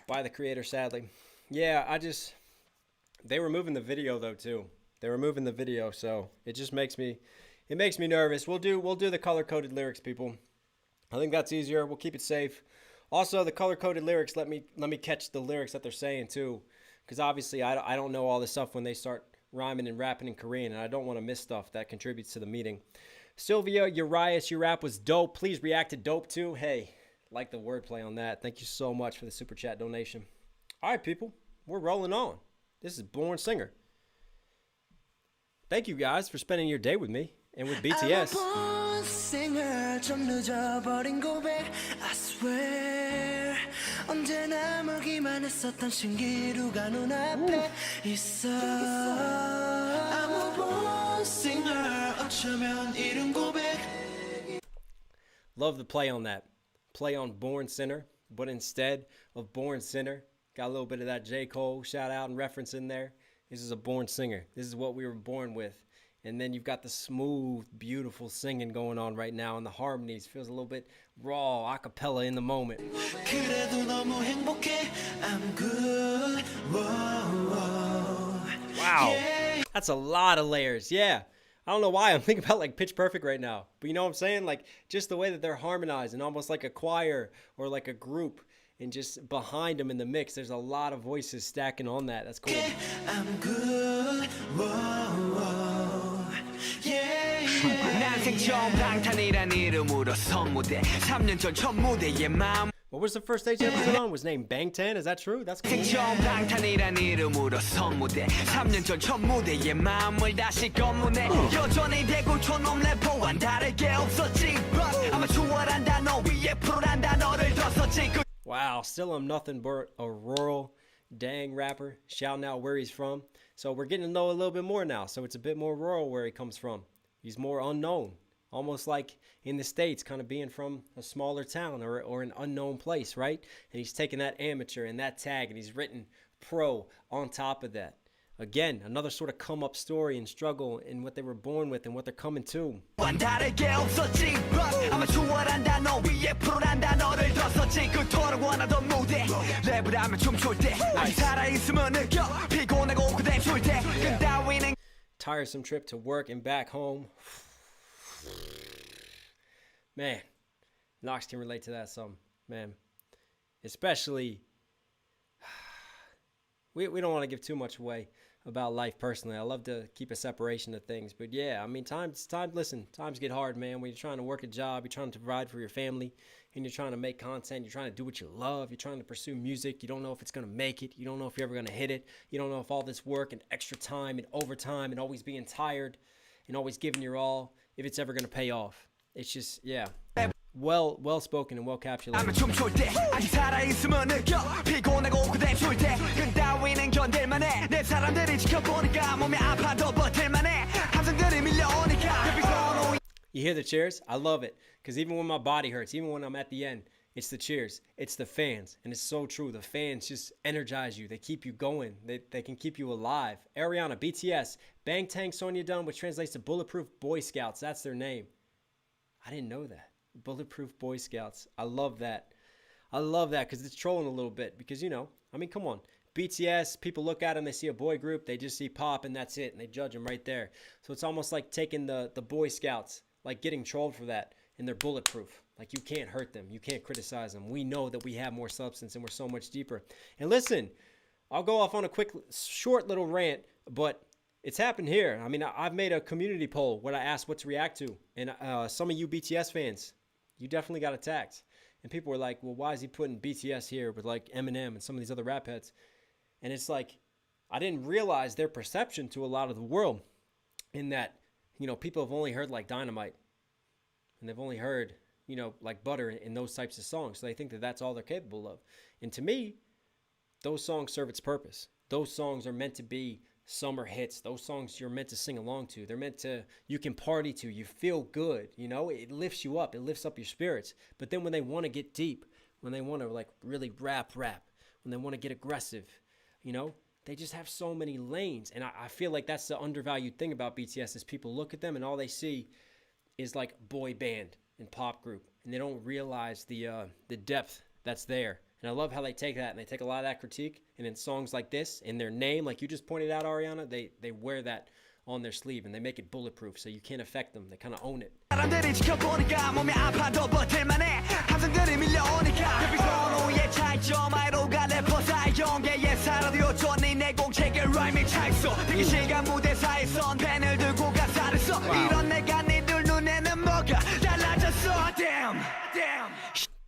by the creator, sadly. Yeah, they were moving the video though too. They were moving the video, so it just makes me nervous. We'll do the color-coded lyrics, people. I think that's easier. We'll keep it safe. Also, the color-coded lyrics, let me catch the lyrics that they're saying too, because obviously I don't know all this stuff when they start rhyming and rapping in Korean, and I don't want to miss stuff that contributes to the meeting. Sylvia Urias, your rap was dope. Please react to dope too. Hey, like the wordplay on that. Thank you so much for the super chat donation. All right, people, we're rolling on. This is Born Singer. Thank you guys for spending your day with me and with BTS. Love the play on that. Play on Born Sinner, but instead of Born Sinner, got a little bit of that J. Cole shout out and reference in there. This is a born singer. This is what we were born with. And then you've got the smooth, beautiful singing going on right now, and the harmonies feels a little bit raw, a cappella in the moment. Wow, that's a lot of layers. Yeah, I don't know why I'm thinking about like Pitch Perfect right now, but you know what I'm saying? Like just the way that they're harmonizing, almost like a choir or like a group. And just behind them in the mix, there's a lot of voices stacking on that. That's cool. I'm good. Whoa, whoa. Yeah. What was the first stage episode on? Was named Bang 10? Is that true? That's cool. Wow, still I'm nothing but a rural dang rapper shouting out where he's from. So we're getting to know a little bit more now. So it's a bit more rural where he comes from. He's more unknown, almost like in the States, kind of being from a smaller town or an unknown place, right? And he's taken that amateur and that tag and he's written pro on top of that. Again, another sort of come up story and struggle in what they were born with and what they're coming to. Tiresome trip to work and back home. Man, Knox can relate to that some, man. Especially, we don't want to give too much away about life personally. I love to keep a separation of things. But yeah, I mean, times get hard, man. When you're trying to work a job, you're trying to provide for your family, and you're trying to make content, you're trying to do what you love, you're trying to pursue music, you don't know if it's going to make it, you don't know if you're ever going to hit it, you don't know if all this work and extra time and overtime and always being tired and always giving your all, if it's ever going to pay off. It's just, yeah. Well spoken and well capitulated. You hear the cheers? I love it. Because even when my body hurts, even when I'm at the end, it's the cheers. It's the fans. And it's so true. The fans just energize you. They keep you going. They can keep you alive. Ariana, BTS, Bang Tang Sonya Dunn, which translates to Bulletproof Boy Scouts. That's their name. I didn't know that. Bulletproof Boy Scouts. I love that. I love that because it's trolling a little bit. Because, you know, I mean, come on. BTS, people look at them, they see a boy group, they just see pop and that's it. And they judge them right there. So it's almost like taking the Boy Scouts, like getting trolled for that. And they're bulletproof. Like you can't hurt them. You can't criticize them. We know that we have more substance and we're so much deeper. And listen, I'll go off on a quick, short little rant, but It's happened here. I mean, I've made a community poll where I asked what to react to. And some of you BTS fans, you definitely got attacked. And people were like, well, why is he putting BTS here with like Eminem and some of these other rap heads? And it's like, I didn't realize their perception to a lot of the world in that, you know, people have only heard like Dynamite. And they've only heard, you know, like Butter in those types of songs. So they think that that's all they're capable of. And to me, those songs serve its purpose. Those songs are meant to be summer hits. Those songs you're meant to sing along to. They're meant to, you can party to. You feel good, you know? It lifts you up. It lifts up your spirits. But then when they want to get deep, when they want to like really rap, when they want to get aggressive, you know, they just have so many lanes. And I feel like that's the undervalued thing about BTS is people look at them and all they see is like boy band and pop group. And they don't realize the depth that's there. And I love how they take that and they take a lot of that critique. And in songs like this, in their name, like you just pointed out, Ariana, they wear that on their sleeve and they make it bulletproof so you can't affect them. They kind of own it.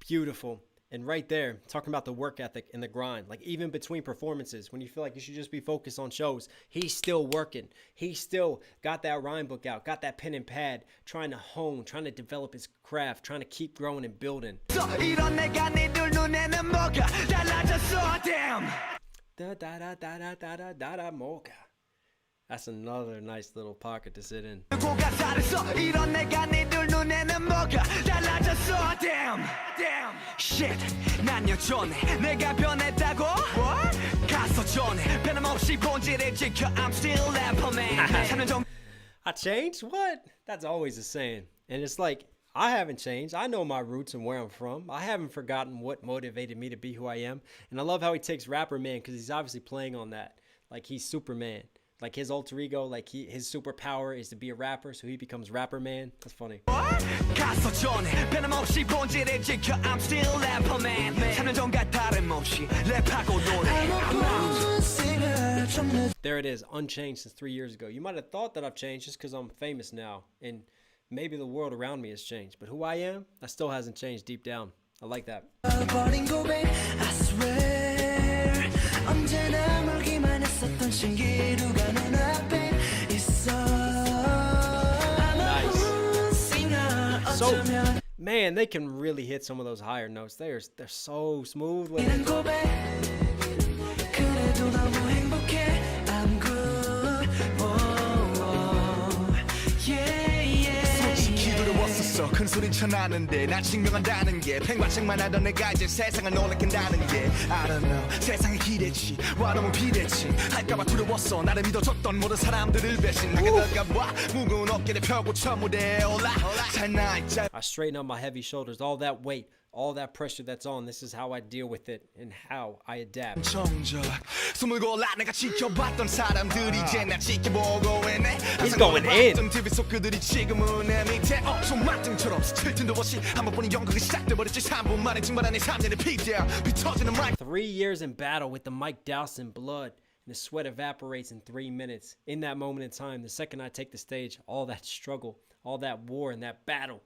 Beautiful. And right there, talking about the work ethic and the grind, like even between performances, when you feel like you should just be focused on shows, he's still working. He still got that rhyme book out, got that pen and pad, trying to hone, trying to develop his craft, trying to keep growing and building. That's another nice little pocket to sit in.
Shit, 내가 변했다고? What? 가서 전해 변함없이 본질을 지켜 I'm still that man.
I changed? What? That's always a saying. And it's like, I haven't changed. I know my roots and where I'm from. I haven't forgotten what motivated me to be who I am. And I love how he takes Rapper Man because he's obviously playing on that. Like he's Superman. Like his alter ego, like his superpower is to be a rapper, so he becomes Rapper Man. That's funny. There it is, unchanged since 3 years ago. You might have thought that I've changed just because I'm famous now, and maybe the world around me has changed. But who I am, that still hasn't changed deep down. I like that. Nice. So, man, they can really hit some of those higher notes. They're so smooth with it.
큰 소린 쳐나는데 날 증명한다는 게 팽과책만 하던 내가 이제 세상을 놀래킨다는 게 I don't know 세상에 기대치 와 너무 비대치 할까봐 두려웠어 나를 믿어줬던 모든 사람들을 배신 나게 들어가봐 무거운 어깨를 펴고 저 무대에 올라 I
straighten up my heavy shoulders, all that weight, all that pressure that's on. This is how I deal with it and how I adapt.
숨을 골라 내가 지켜봤던 사람들이 이제 날 지켜보고 있네.
He's going in.
TV 속 그들이 지금은 내 밑에 손맛등처럼 스칠 틈도 없이 한 번뿐인 연극이 시작돼버렸지 3분 만에 증발한 내 3년의 피디야 비터지는 마이크
3 years in battle with the mic doused in blood and the sweat evaporates in 3 minutes. In that moment in time, the second I take the stage, all that struggle, all that war and that battle,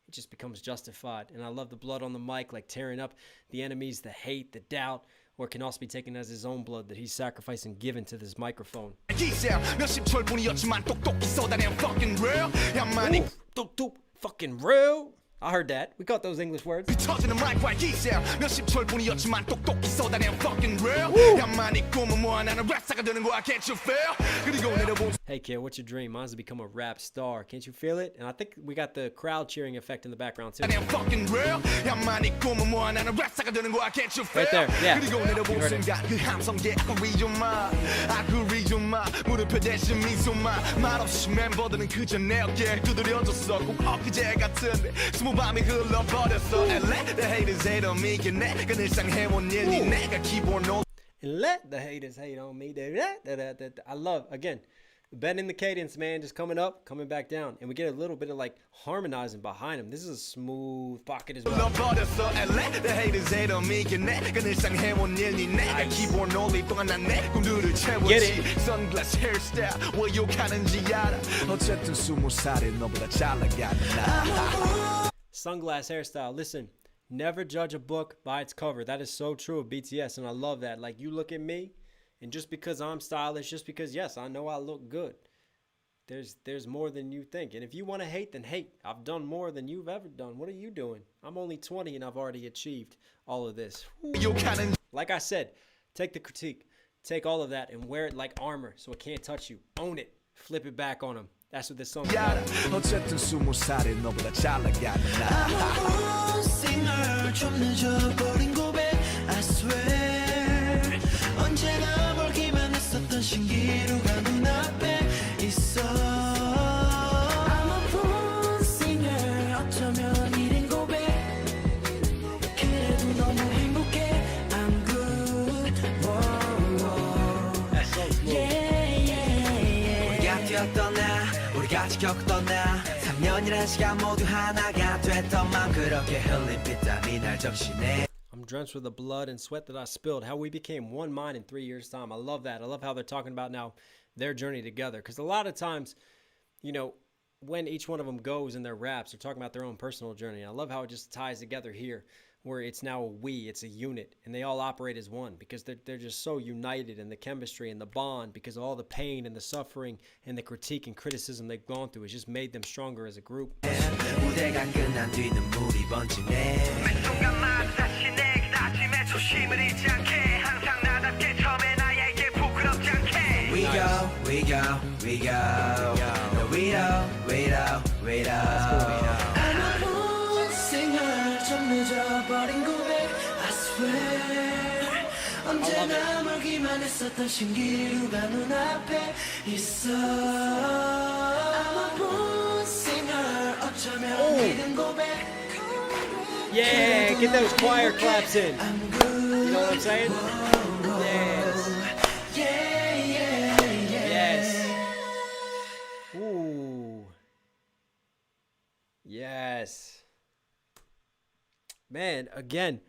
it just becomes justified. And I love the blood on the mic, like tearing up the enemies, the hate, the doubt, or it can also be taken as his own blood that he's sacrificing, given to this microphone. Ooh, fucking real. I heard that. We got those English words. Hey kid, what's your dream? Mine's to become a rap star. Can't you feel it? And I think we got the crowd cheering effect in the background too. Right there, yeah. You heard it. 밤이 흘러버렸어 And let the haters hate on me 내가 늘상 해온 일이 내가 기본 And let the haters hate on me I love, again, Bending the cadence, man, just coming up, coming back down. And we get a little bit of like harmonizing behind him. This is a smooth pocket as well.
너버렸어 LA The haters hate on me 내 그늘상 해온 일이 내가 기본 올리 동안 난내 꿈들을 채웠지 Sunglass hairstyle 왜 욕하는지 알아 어쨌든 20살에 너보다 잘 나가는 나
Sunglass hairstyle. Listen, never judge a book by its cover. That is so true of BTS, and I love that. Like, you look at me, and just because I'm stylish, just because, yes, I know I look good, there's more than you think. And if you want to hate, then hate. I've done more than you've ever done. What are you doing? I'm only 20, and I've already achieved all of this. Like I said, take the critique. Take all of that and wear it like armor so it can't touch you. Own it. Flip it back on them. That's what this song is about.
어쨌든 20살에 너보다 잘 나가는 나
singer 좀 늦어버린 고백 I swear 언제나 멀기만 했었던 신기루가 눈앞에 있어 I'm a born singer 어쩌면 이른 고백 그래도 너무 행복해 I'm good
That's so smooth.
우리가 뛰었던 나 우리가 지켰던 나 3년이란 시간 모두 하나가 됐던 맘 그렇게 흘린 빗땀이 날 적시네
I'm drenched with the blood and sweat that I spilled. How we became one mind in 3 years' time. I love that. I love how they're talking about now their journey together. Because a lot of times, you know, when each one of them goes in their raps, they're talking about their own personal journey. I love how it just ties together here, where it's now a we, it's a unit, and they all operate as one because they're just so united in the chemistry and the bond because of all the pain and the suffering and the critique and criticism they've gone through. It's just made them stronger as a group.
무대가 끝난 뒤 눈물이 번지네 매 순간마다 다시 내 다짐에 초심을 잃지 않게 항상 나답게 처음에 나에게 부끄럽지 않게 We go, we go, we go No, we don't, we don't, we don't I'm a born singer 좀 늦어버린 고백 I swear 언제나 멀기만 했었던 신기루가 눈앞에 있어 I'm a born singer 어쩌면 이른 고백
Yeah, get those choir claps in. You know what I'm saying? Yes. Yes. Ooh. Yes. Man, again,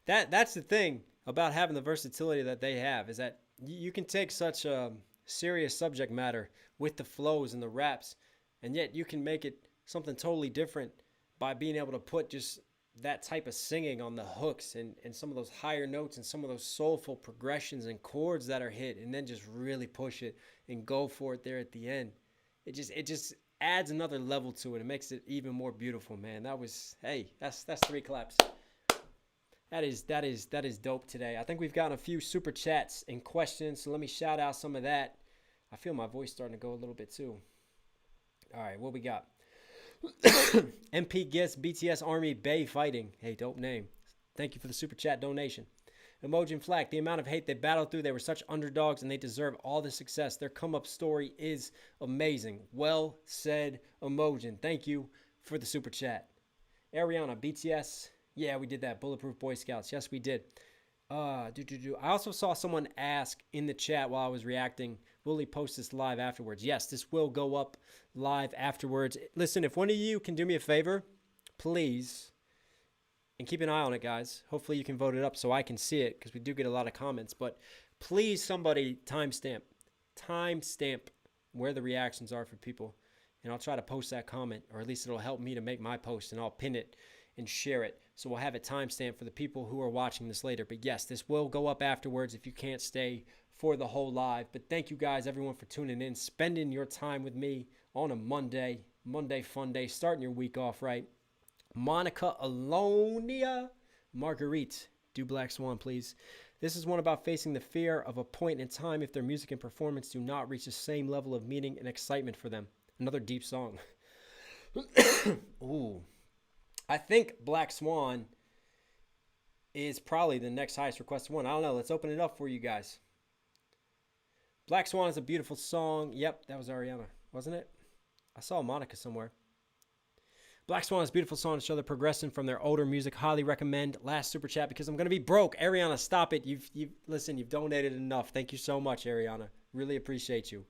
that's the thing about having the versatility that they have is that you can take such a serious subject matter with the flows and the raps, and yet you can make it something totally different by being able to put just that type of singing on the hooks and some of those higher notes and some of those soulful progressions and chords that are hit, and then just really push it and go for it there at the end. It just adds another level to it. It makes it even more beautiful, man. That's 3 claps. That is dope today. I think we've gotten a few super chats and questions, so let me shout out some of that. I feel my voice starting to go a little bit too. All right, what we got? MP gets BTS Army Bay fighting. Hey, dope name. Thank you for the super chat donation. Emojin Flack, the amount of hate they battled through, they were such underdogs and they deserve all the success. Their come up story is amazing. Well said, Emojin. Thank you for the super chat. Ariana, BTS. Yeah, we did that. Bulletproof Boy Scouts. Yes, we did. I also saw someone ask in the chat while I was reacting, will he post this live afterwards? Yes, this will go up live afterwards. Listen, if one of you can do me a favor, please, and keep an eye on it, guys. Hopefully you can vote it up so I can see it because we do get a lot of comments. But please, somebody timestamp where the reactions are for people. And I'll try to post that comment, or at least it'll help me to make my post, and I'll pin it and share it. So we'll have it timestamped for the people who are watching this later. But yes, this will go up afterwards if you can't stay for the whole live. But thank you guys, everyone, for tuning in, spending your time with me on a Monday fun day, starting your week off right. Monica Alonia Marguerite, do Black Swan, please. This is one about facing the fear of a point in time if their music and performance do not reach the same level of meaning and excitement for them. Another deep song. Ooh. I think Black Swan is probably the next highest requested one. I don't know. Let's open it up for you guys. Black Swan is a beautiful song. Yep, that was Ariana, wasn't it? I saw Monica somewhere. Black Swan is a beautiful song to show the progression from their older music. Highly recommend. Last super chat because I'm going to be broke. Ariana, stop it. Listen, you've donated enough. Thank you so much, Ariana. Really appreciate you.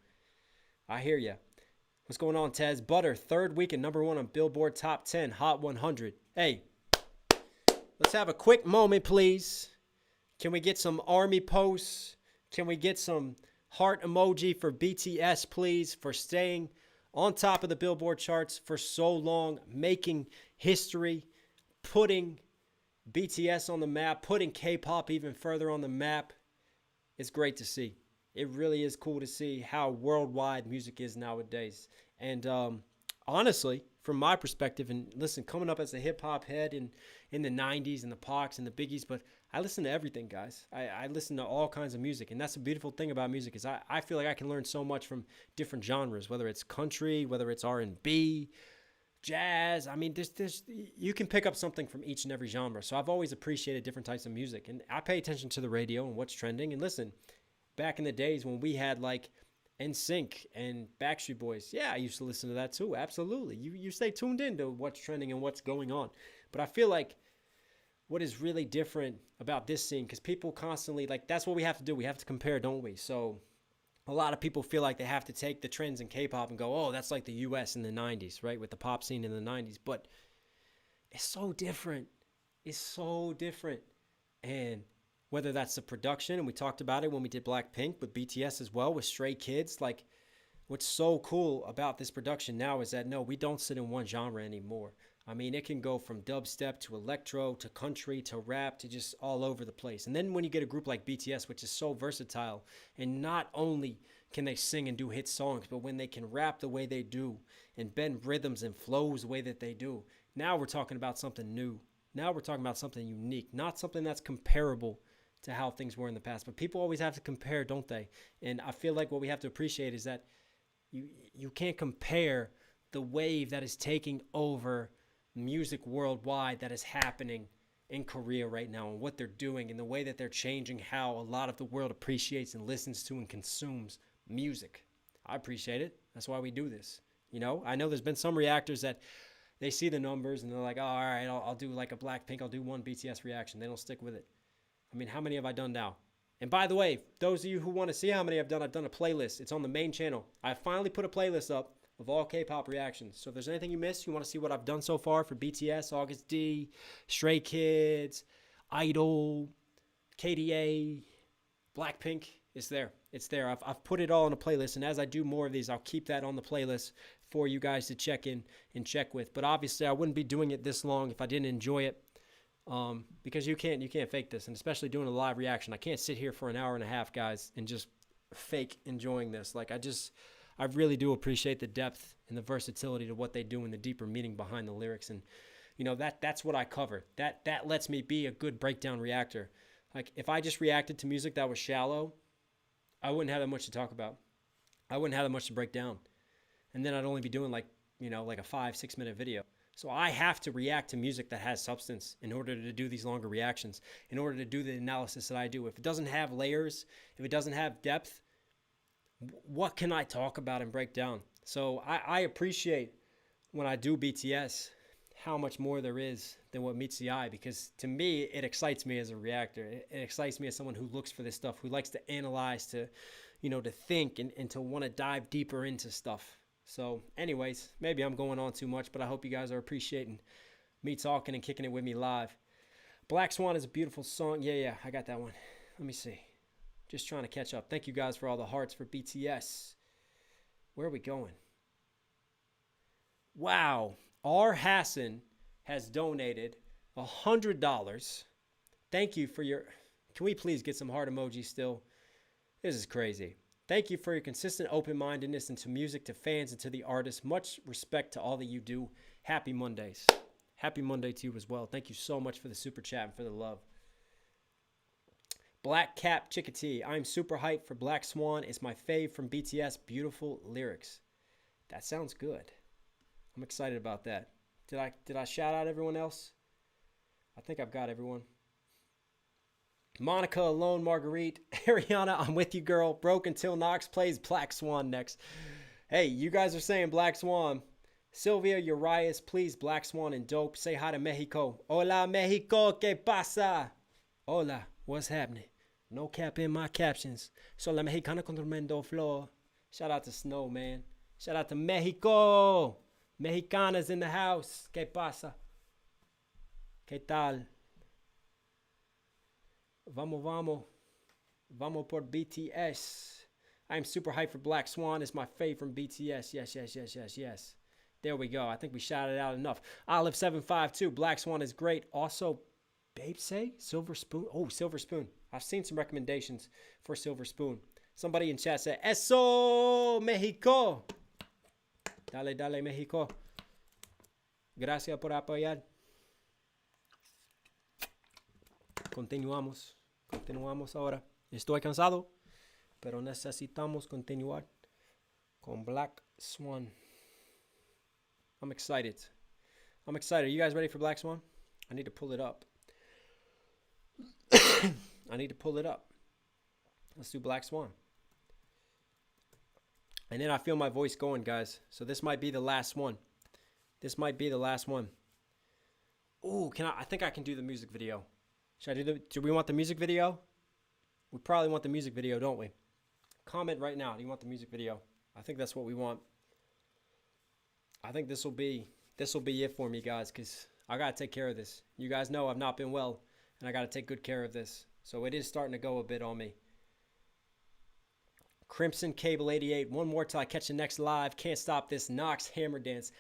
I hear ya. What's going on, Tez? Butter, 3rd week and #1 on Billboard Top 10 Hot 100. Hey, let's have a quick moment, please. Can we get some army posts? Can we get some heart emoji for BTS, please, for staying on top of the Billboard charts for so long, making history, putting BTS on the map, putting K-pop even further on the map. It's great to see. It really is cool to see how worldwide music is nowadays. And honestly, from my perspective, and listen, coming up as a hip-hop head in the 90s and the Pacs and the Biggies, but I listen to everything, guys. I listen to all kinds of music. And that's the beautiful thing about music is I feel like I can learn so much from different genres, whether it's country, whether it's R&B, jazz. I mean, you can pick up something from each and every genre. So I've always appreciated different types of music. And I pay attention to the radio and what's trending. And listen, back in the days when we had like NSYNC and Backstreet Boys, yeah, I used to listen to that too. Absolutely. You stay tuned in to what's trending and what's going on. But I feel like what is really different about this scene, because people constantly, like, that's what we have to do. We have to compare, don't we? So a lot of people feel like they have to take the trends in K-pop and go, oh, that's like the US in the 90s, right? With the pop scene in the 90s. But it's so different. It's so different. And whether that's the production, and we talked about it when we did Blackpink with BTS as well, with Stray Kids, like, what's so cool about this production now is that, no, we don't sit in one genre anymore. I mean, it can go from dubstep to electro to country to rap to just all over the place. And then when you get a group like BTS, which is so versatile, and not only can they sing and do hit songs, but when they can rap the way they do and bend rhythms and flows the way that they do, now we're talking about something new. Now we're talking about something unique, not something that's comparable to how things were in the past. But people always have to compare, don't they? And I feel like what we have to appreciate is that you can't compare the wave that is taking over music worldwide that is happening in Korea right now, and what they're doing and the way that they're changing how a lot of the world appreciates and listens to and consumes music. I appreciate it. That's why we do this. You know, I know there's been some reactors that they see the numbers and they're like, oh, all right, I'll do like a Blackpink, I'll do one BTS reaction. They don't stick with it. I mean, how many have I done now? And by the way, those of you who want to see how many I've done a playlist. It's on the main channel. I finally put a playlist up of all K-pop reactions. So if there's anything you missed, you want to see what I've done so far for BTS, August D, Stray Kids, Idol, KDA, Blackpink, it's there. It's there. I've put it all in a playlist, and as I do more of these, I'll keep that on the playlist for you guys to check in and check with. But obviously, I wouldn't be doing it this long if I didn't enjoy it, because you can't fake this, and especially doing a live reaction. I can't sit here for an hour and a half, guys, and just fake enjoying this. Like, I really do appreciate the depth and the versatility to what they do and the deeper meaning behind the lyrics. And, you know, that's what I cover. That lets me be a good breakdown reactor. Like, if I just reacted to music that was shallow, I wouldn't have that much to talk about. I wouldn't have that much to break down. And then I'd only be doing like a 5-6 minute video. So I have to react to music that has substance in order to do these longer reactions, in order to do the analysis that I do. If it doesn't have layers, if it doesn't have depth, what can I talk about and break down? So I appreciate when I do BTS how much more there is than what meets the eye, because to me, it excites me as a reactor. It excites me as someone who looks for this stuff, who likes to analyze, to think and to want to dive deeper into stuff. So anyways, maybe I'm going on too much, but I hope you guys are appreciating me talking and kicking it with me live. Black Swan is a beautiful song. Yeah, I got that one. Let me see. Just trying to catch up. Thank you guys for all the hearts for BTS. Where are we going? Wow. R. Hassan has donated $100. Thank you for your... Can we please get some heart emojis still? This is crazy. Thank you for your consistent open-mindedness into music, to fans, and to the artists. Much respect to all that you do. Happy Mondays. Happy Monday to you as well. Thank you so much for the super chat and for the love. Black Cap Chickadee. I'm super hyped for Black Swan. It's my fave from BTS. Beautiful lyrics. That sounds good. I'm excited about that. Did I shout out everyone else? I think I've got everyone. Monica Alone, Marguerite, Ariana, I'm with you, girl. Broke until Knox plays Black Swan next. Hey, you guys are saying Black Swan. Sylvia Urias, please, Black Swan and Dope. Say hi to Mexico. Hola, Mexico, ¿qué pasa? Hola, what's happening? No cap in my captions. Soy la mexicana con tremendo flow. Shout out to Snow, man. Shout out to Mexico. Mexicanas in the house. ¿Qué pasa? ¿Qué tal? Vamos, vamos. Vamos por BTS. I am super hyped for Black Swan. It's my fave from BTS. Yes, yes, yes, yes, yes. There we go. I think we shouted out enough. Olive752. Black Swan is great. Also, Babe say Silver Spoon. Oh, Silver Spoon. I've seen some recommendations for Silver Spoon. Somebody in chat said, Eso, Mexico. Dale, dale, Mexico. Gracias por apoyar. Continuamos. Continuamos ahora. Estoy cansado, pero necesitamos continuar con Black Swan. I'm excited. I'm excited. Are you guys ready for Black Swan? I need to pull it up. I need to pull it up. Let's do Black Swan. And then I feel my voice going, guys. So this might be the last one. This might be the last one. Ooh, I think I can do the music video. Should I do we want the music video? We probably want the music video, don't we? Comment right now. Do you want the music video? I think that's what we want. I think this will be it for me, guys, because I got to take care of this. You guys know I've not been well, and I got to take good care of this. So it is starting to go a bit on me. Crimson Cable 88. One more till I catch the next live. Can't stop this. Knox Hammer Dance.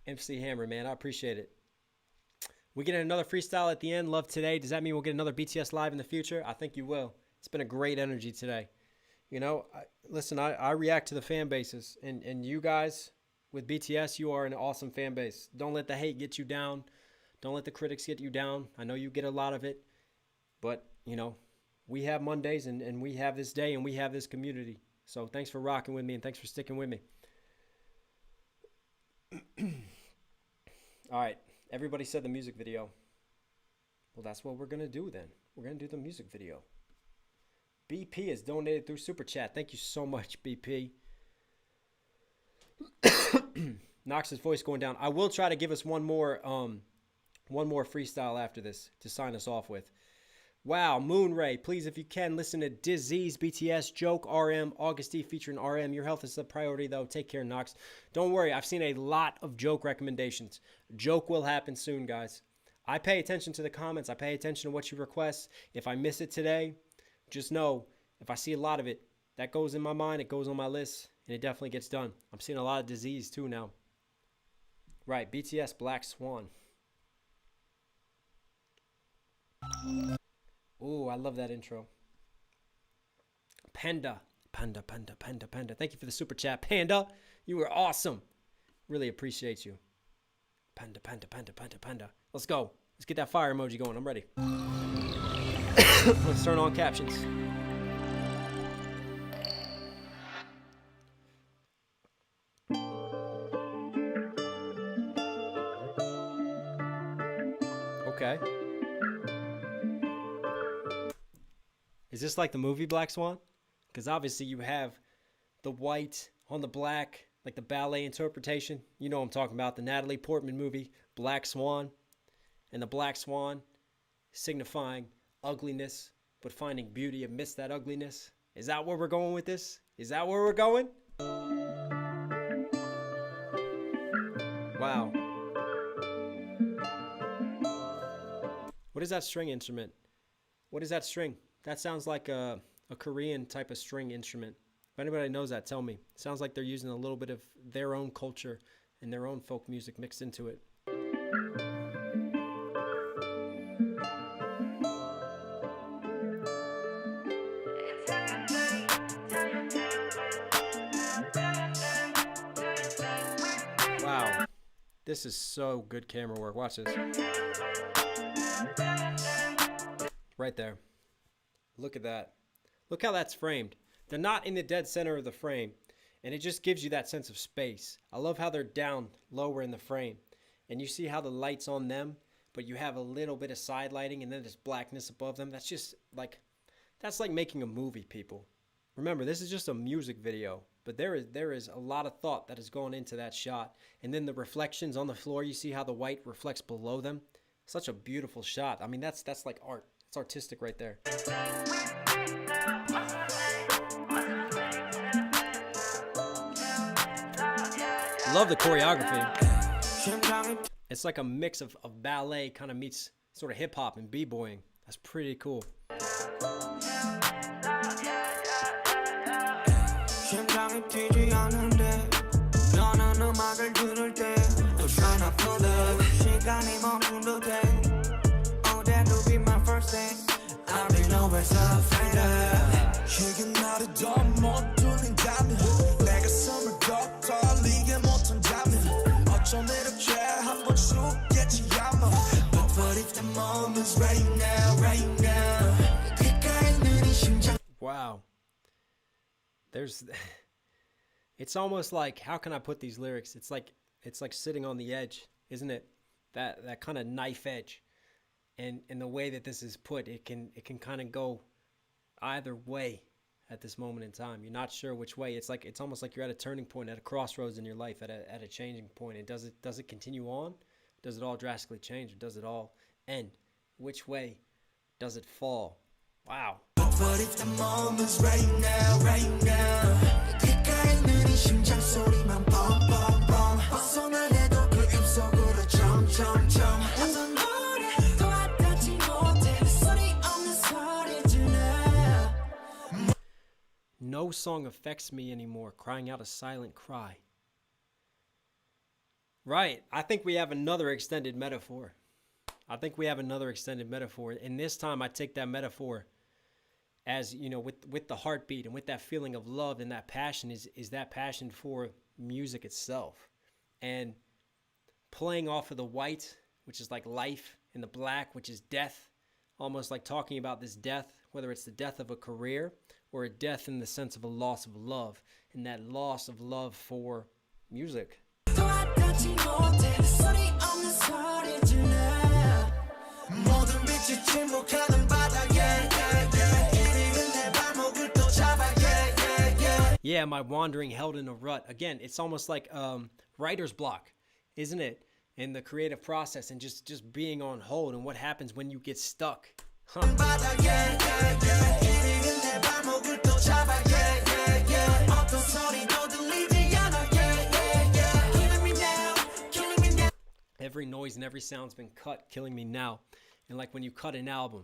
MC Hammer, man. I appreciate it. We get another freestyle at the end. Love today. Does that mean we'll get another BTS live in the future? I think you will. It's been a great energy today. You know, listen, I react to the fan bases. And you guys with BTS, you are an awesome fan base. Don't let the hate get you down. Don't let the critics get you down. I know you get a lot of it. But, you know, we have Mondays and we have this day and we have this community. So thanks for rocking with me and thanks for sticking with me. All right. Everybody said the music video. Well, that's what we're going to do then. We're going to do the music video. BP is donated through Super Chat. Thank you so much, BP. Knox's voice going down. I will try to give us one more freestyle after this to sign us off with. Wow, Moonray, please, if you can, listen to Disease, BTS, Joke, RM, Augusty featuring RM. Your health is the priority, though. Take care, Knox. Don't worry, I've seen a lot of Joke recommendations. Joke will happen soon, guys. I pay attention to the comments. I pay attention to what you request. If I miss it today, just know, if I see a lot of it, that goes in my mind, it goes on my list, and it definitely gets done. I'm seeing a lot of Disease, too, now. Right, BTS, Black Swan. Ooh, I love that intro. Panda. Panda. Thank you for the super chat. Panda, you were awesome. Really appreciate you. Panda. Let's go. Let's get that fire emoji going. I'm ready. Let's turn on captions. Okay. Is this like the movie Black Swan? Because obviously you have the white on the black, like the ballet interpretation. You know what I'm talking about. The Natalie Portman movie, Black Swan. And the Black Swan signifying ugliness, but finding beauty amidst that ugliness. Is that where we're going with this? Is that where we're going? Wow. What is that string instrument? What is that string? That sounds like a Korean type of string instrument. If anybody knows that, tell me. It sounds like they're using a little bit of their own culture and their own folk music mixed into it. Wow. This is so good camera work. Watch this. Right there. Look at that. Look how that's framed. They're not in the dead center of the frame, and it just gives you that sense of space. I love how they're down lower in the frame, and you see how the light's on them, but you have a little bit of side lighting, and then there's blackness above them. That's just like, that's like making a movie, people. Remember, this is just a music video, but there is a lot of thought that has gone into that shot. And then the reflections on the floor, you see how the white reflects below them. Such a beautiful shot. I mean, that's like art. It's artistic right there. Love the choreography. It's like a mix of ballet kind of meets sort of hip hop and b-boying. That's pretty cool. Wow. It's almost like, how can I put these lyrics? It's like sitting on the edge, isn't it? That kind of knife edge. And the way that this is put, it can kind of go either way at this moment in time. You're not sure which way. It's almost like you're at a turning point, at a crossroads in your life, at a changing point. And does it continue on? Does it all drastically change, or does it all end? Which way does it fall? Wow.
But if the moment's right now, right now. 귓가에 느린 심장 소리만 뻥뻥뻥. 벗어날 해도 그 입속으로 점점점. 어떤 노래도 와닿지 못해. 소리 없는 소리 질러.
No song affects me anymore. Crying out a silent cry. Right. I think we have another extended metaphor. And this time I take that metaphor as, you know, with the heartbeat and with that feeling of love, and that passion is that passion for music itself. And playing off of the white, which is like life, and the black, which is death, almost like talking about this death, whether it's the death of a career or a death in the sense of a loss of love, and that loss of love for music. Yeah, my wandering held in a rut. Again, it's almost like writer's block, isn't it? In the creative process, and just being on hold, and what happens when you get stuck. Huh. Every noise and every sound's been cut, killing me now. And like when you cut an album,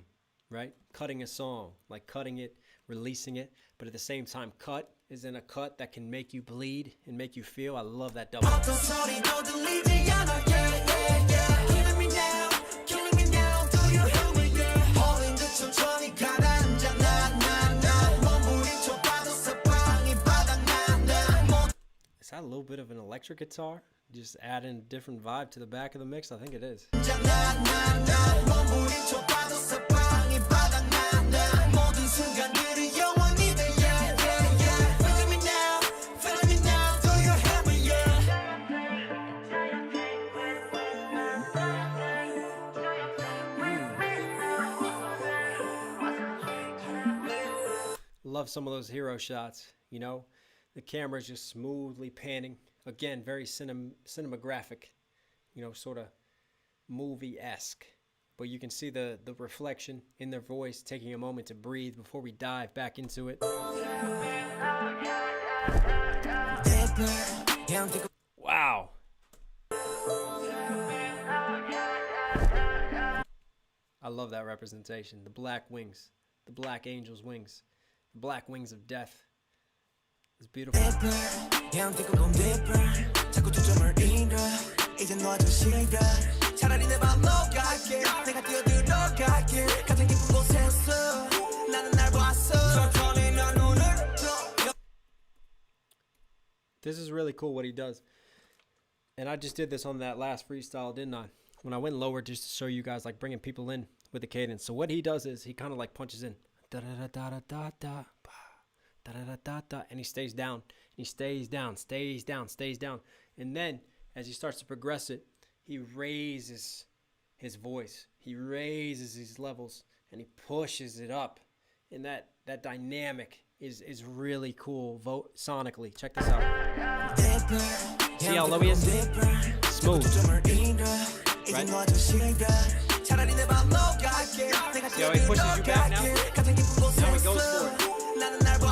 right? Cutting a song, like cutting it, releasing it, but at the same time, cut is in a cut that can make you bleed and make you feel. I love that double. Is that a little bit of an electric guitar? Just adding a different vibe to the back of the mix? I think it is. Love some of those hero shots, you know? The camera's just smoothly panning. Again, very cinematographic, you know, sort of movie-esque. But you can see the reflection in their voice, taking a moment to breathe before we dive back into it. Wow. I love that representation. The black wings, the black angel's wings, the black wings of death. It's beautiful. This is really cool what he does. And I just did this on that last freestyle, didn't I? When I went lower, just to show you guys, like bringing people in with the cadence. So what he does is he kind of like punches in. Da da da da da da. Da, da, da, da, da, and he stays down. He stays down, stays down, stays down. And then as he starts to progress it, he raises his voice. He raises his levels and he pushes it up. And that dynamic is really cool sonically. Check this out. See how low he is? Smooth. Right? See how he pushes you back now? Now he goes for it.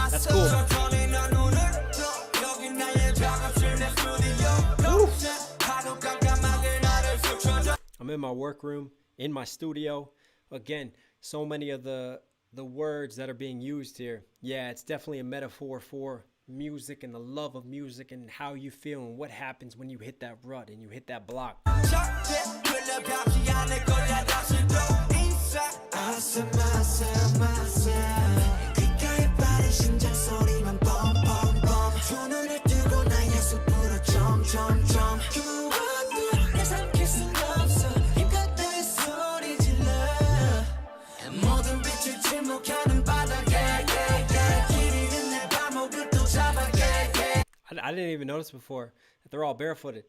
That's cool. Woo! I'm in my workroom, in my studio. Again, so many of the words that are being used here. Yeah, it's definitely a metaphor for music and the love of music and how you feel and what happens when you hit that rut and you hit that block. I didn't even notice before that they're all barefooted.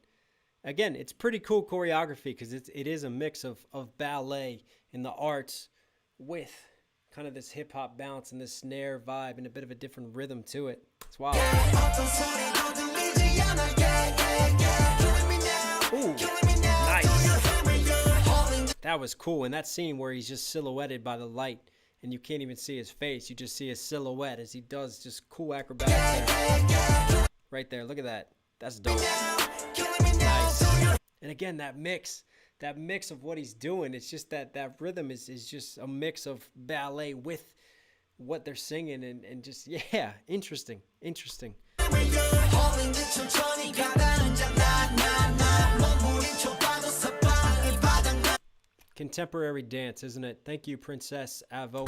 Again, it's pretty cool choreography because it is a mix of ballet and the arts with kind of this hip hop bounce and this snare vibe and a bit of a different rhythm to it. It's wild. Ooh, nice. That was cool. And that scene where he's just silhouetted by the light and you can't even see his face. You just see his silhouette as he does just cool acrobatics there. Right there, look at that. That's dope. Nice. And again, that mix of what he's doing, it's just that rhythm is just a mix of ballet with what they're singing and just, yeah, interesting. Contemporary dance, isn't it? Thank you, Princess Avo.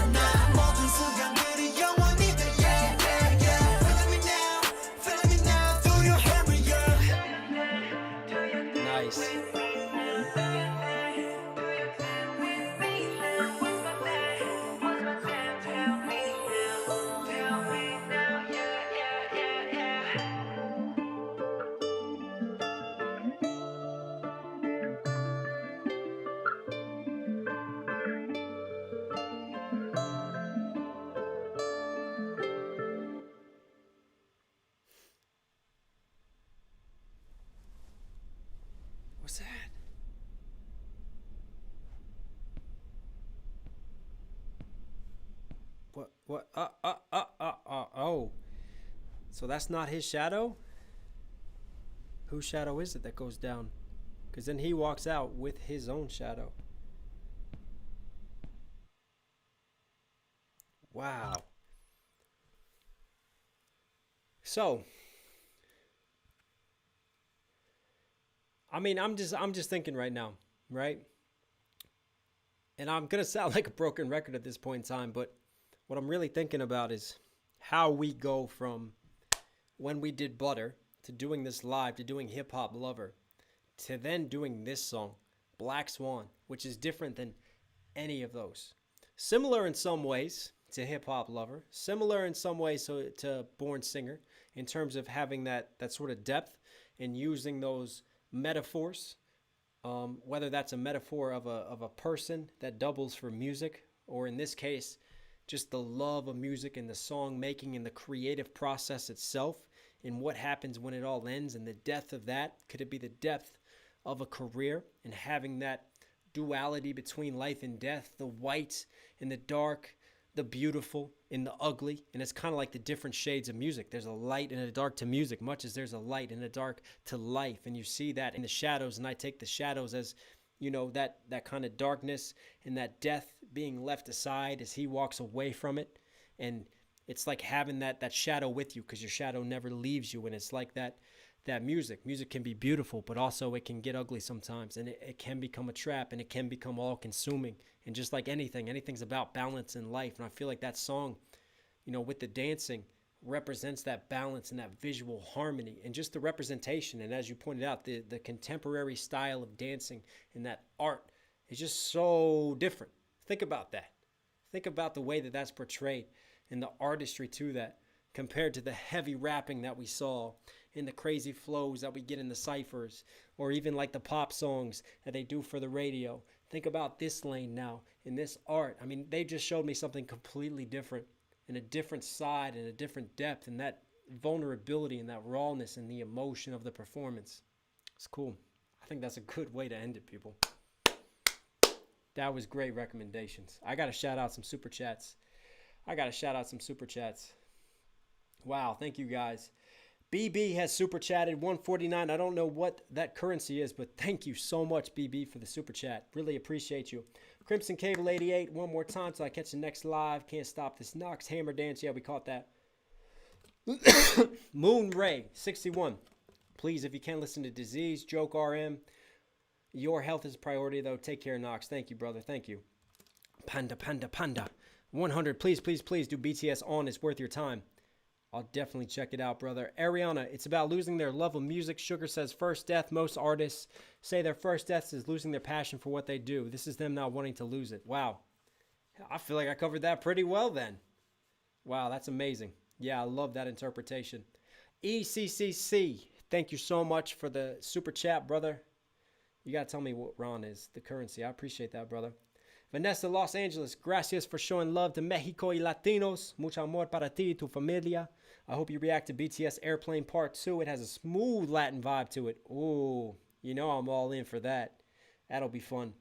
Nice. What's that? What? Oh. So that's not his shadow? Whose shadow is it that goes down? Because then he walks out with his own shadow. Wow. So, I mean, I'm just thinking right now, right? And I'm going to sound like a broken record at this point in time, but what I'm really thinking about is how we go from when we did Butter to doing this live to doing Hip Hop Lover to then doing this song, Black Swan, which is different than any of those. Similar in some ways to Hip Hop Lover, similar in some ways to Born Singer in terms of having that sort of depth and using those metaphors, whether that's a metaphor of a person that doubles for music, or in this case, just the love of music and the song making and the creative process itself and what happens when it all ends and the depth of that. Could it be the depth of a career and having that duality between life and death, the white and the dark, the beautiful and the ugly? And it's kind of like the different shades of music. There's a light and a dark to music, much as there's a light and a dark to life. And you see that in the shadows, and I take the shadows as, you know, that kind of darkness and that death being left aside as he walks away from it. And it's like having that shadow with you, because your shadow never leaves you. And it's like that music can be beautiful, but also it can get ugly sometimes, and it can become a trap, and it can become all consuming. And just like anything's about balance in life. And I feel like that song, you know, with the dancing, represents that balance and that visual harmony and just the representation. And as you pointed out, the contemporary style of dancing and that art is just so different. Think about that. Think about the way that that's portrayed and the artistry to that, compared to the heavy rapping that we saw and the crazy flows that we get in the ciphers, or even like the pop songs that they do for the radio. Think about this lane now in this art. I mean, they just showed me something completely different, and a different side and a different depth, and that vulnerability and that rawness and the emotion of the performance. It's cool. I think that's a good way to end it, people. That was great recommendations. I got to shout out some super chats. Wow, thank you guys. BB has super chatted 149. I don't know what that currency is, but thank you so much, BB, for the super chat. Really appreciate you. Crimson Cable 88, one more time till I catch the next live. Can't stop this Knox Hammer Dance. Yeah, we caught that. Moon Ray 61. Please, if you can, listen to Disease, Joke RM. Your health is a priority, though. Take care, Knox. Thank you, brother. Thank you. Panda, panda, panda. 100. Please, please, please do BTS on. It's worth your time. I'll definitely check it out, brother. Ariana, it's about losing their love of music. Sugar says first death. Most artists say their first death is losing their passion for what they do. This is them not wanting to lose it. Wow. I feel like I covered that pretty well then. Wow, that's amazing. Yeah, I love that interpretation. ECCC, thank you so much for the super chat, brother. You got to tell me what Ron is, the currency. I appreciate that, brother. Vanessa, Los Angeles, gracias for showing love to Mexico y Latinos. Mucho amor para ti y tu familia. I hope you react to BTS Airplane Part 2. It has a smooth Latin vibe to it. Ooh, you know I'm all in for that. That'll be fun.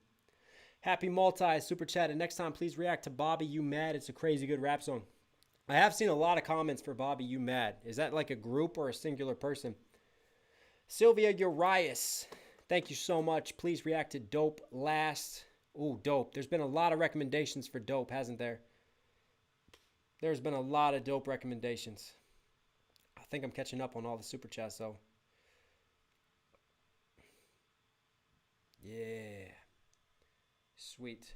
Happy Multi, super chat. And next time, please react to Bobby You Mad. It's a crazy good rap song. I have seen a lot of comments for Bobby You Mad. Is that like a group or a singular person? Sylvia Urias, thank you so much. Please react to Dope last. Ooh, Dope. There's been a lot of recommendations for Dope, hasn't there? There's been a lot of Dope recommendations. I think I'm catching up on all the super chats, though. Yeah. Sweet.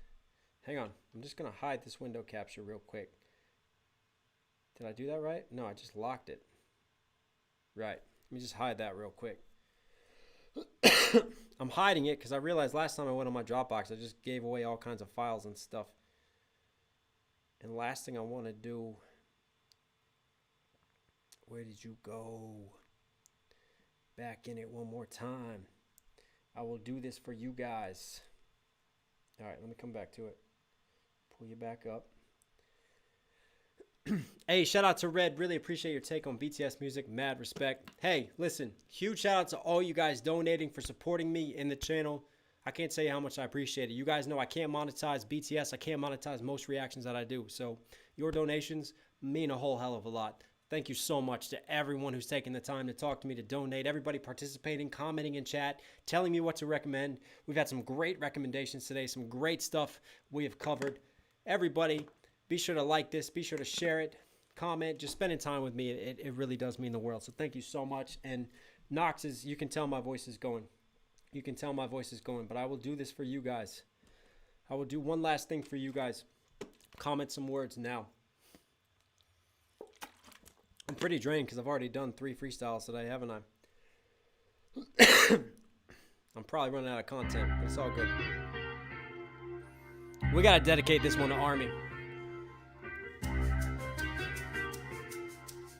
Hang on. I'm just going to hide this window capture real quick. Did I do that right? No, I just locked it. Right. Let me just hide that real quick. I'm hiding it because I realized last time I went on my Dropbox, I just gave away all kinds of files and stuff. And the last thing I want to do... Where did you go? Back in it one more time. I will do this for you guys. All right, let me come back to it. Pull you back up. Hey, shout out to Red. Really appreciate your take on BTS music. Mad respect. Hey, listen, huge shout out to all you guys donating for supporting me in the channel. I can't tell you how much I appreciate it. You guys know I can't monetize BTS. I can't monetize most reactions that I do. So your donations mean a whole hell of a lot. Thank you so much to everyone who's taking the time to talk to me, to donate, everybody participating, commenting in chat, telling me what to recommend. We've had some great recommendations today, some great stuff we have covered. Everybody, be sure to like this, be sure to share it, comment, just spending time with me. It really does mean the world. So thank you so much. And Knox, you can tell my voice is going. You can tell my voice is going, but I will do this for you guys. I will do one last thing for you guys. Comment some words now. I'm pretty drained because I've already done 3 freestyles today, haven't I? I'm probably running out of content, but it's all good. We got to dedicate this one to Army.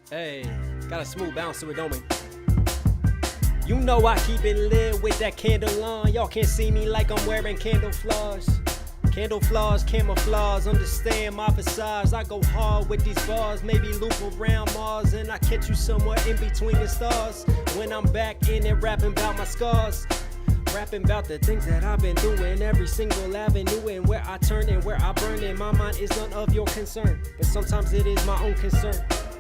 Hey, got a smooth bounce to it, don't we? You know I keep it lit with that candle on. Y'all can't see me like I'm wearing candle flaws. Candle flaws, camouflage, understand my visage. I go hard with these bars, maybe loop around Mars, and I catch you somewhere in between the stars. When I'm back in it, rapping about my scars, rapping about the things that I've been doing, every single avenue, and where I turn and where I burn. In my mind is none of your concern, but sometimes it is my own concern.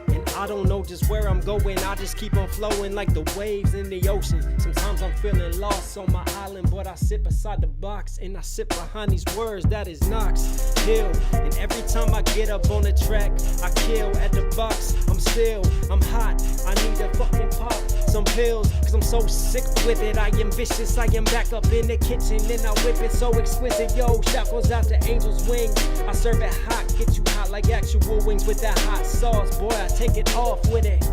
And I don't know just where I'm going, I just keep on flowing like the waves in the ocean. Sometimes I'm feeling lost on my island, but I sit beside the box and I sit behind these words, that is Knox Hill. And every time I get up on the track, I kill at the box. I'm hot, I need to fucking pop some pills, cause I'm so sick with it. I am vicious, I am back up in the kitchen, and I whip it so exquisite. Yo, shout goes out to Angel's Wing. I serve it hot, get you hot like actual wings with that hot sauce. Boy, I take it off with it.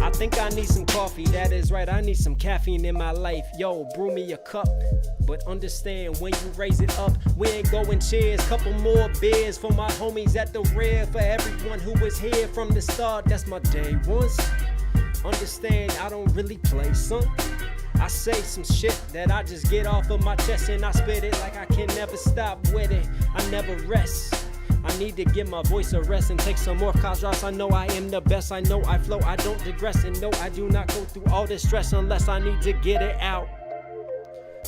I think I need some coffee, that is right, I need some caffeine in my life. Yo, brew me a cup, but understand when you raise it up, we ain't going cheers. Couple more beers for my homies at the rear, for everyone who was here from the start. That's my day once. Understand, I don't really play, son. I say some shit that I just get off of my chest, and I spit it like I can never stop with it. I never rest. I need to give my voice a rest and take some more cosmos. I know I am the best, I know I flow, I don't digress. And no, I do not go through all this stress unless I need to get it out.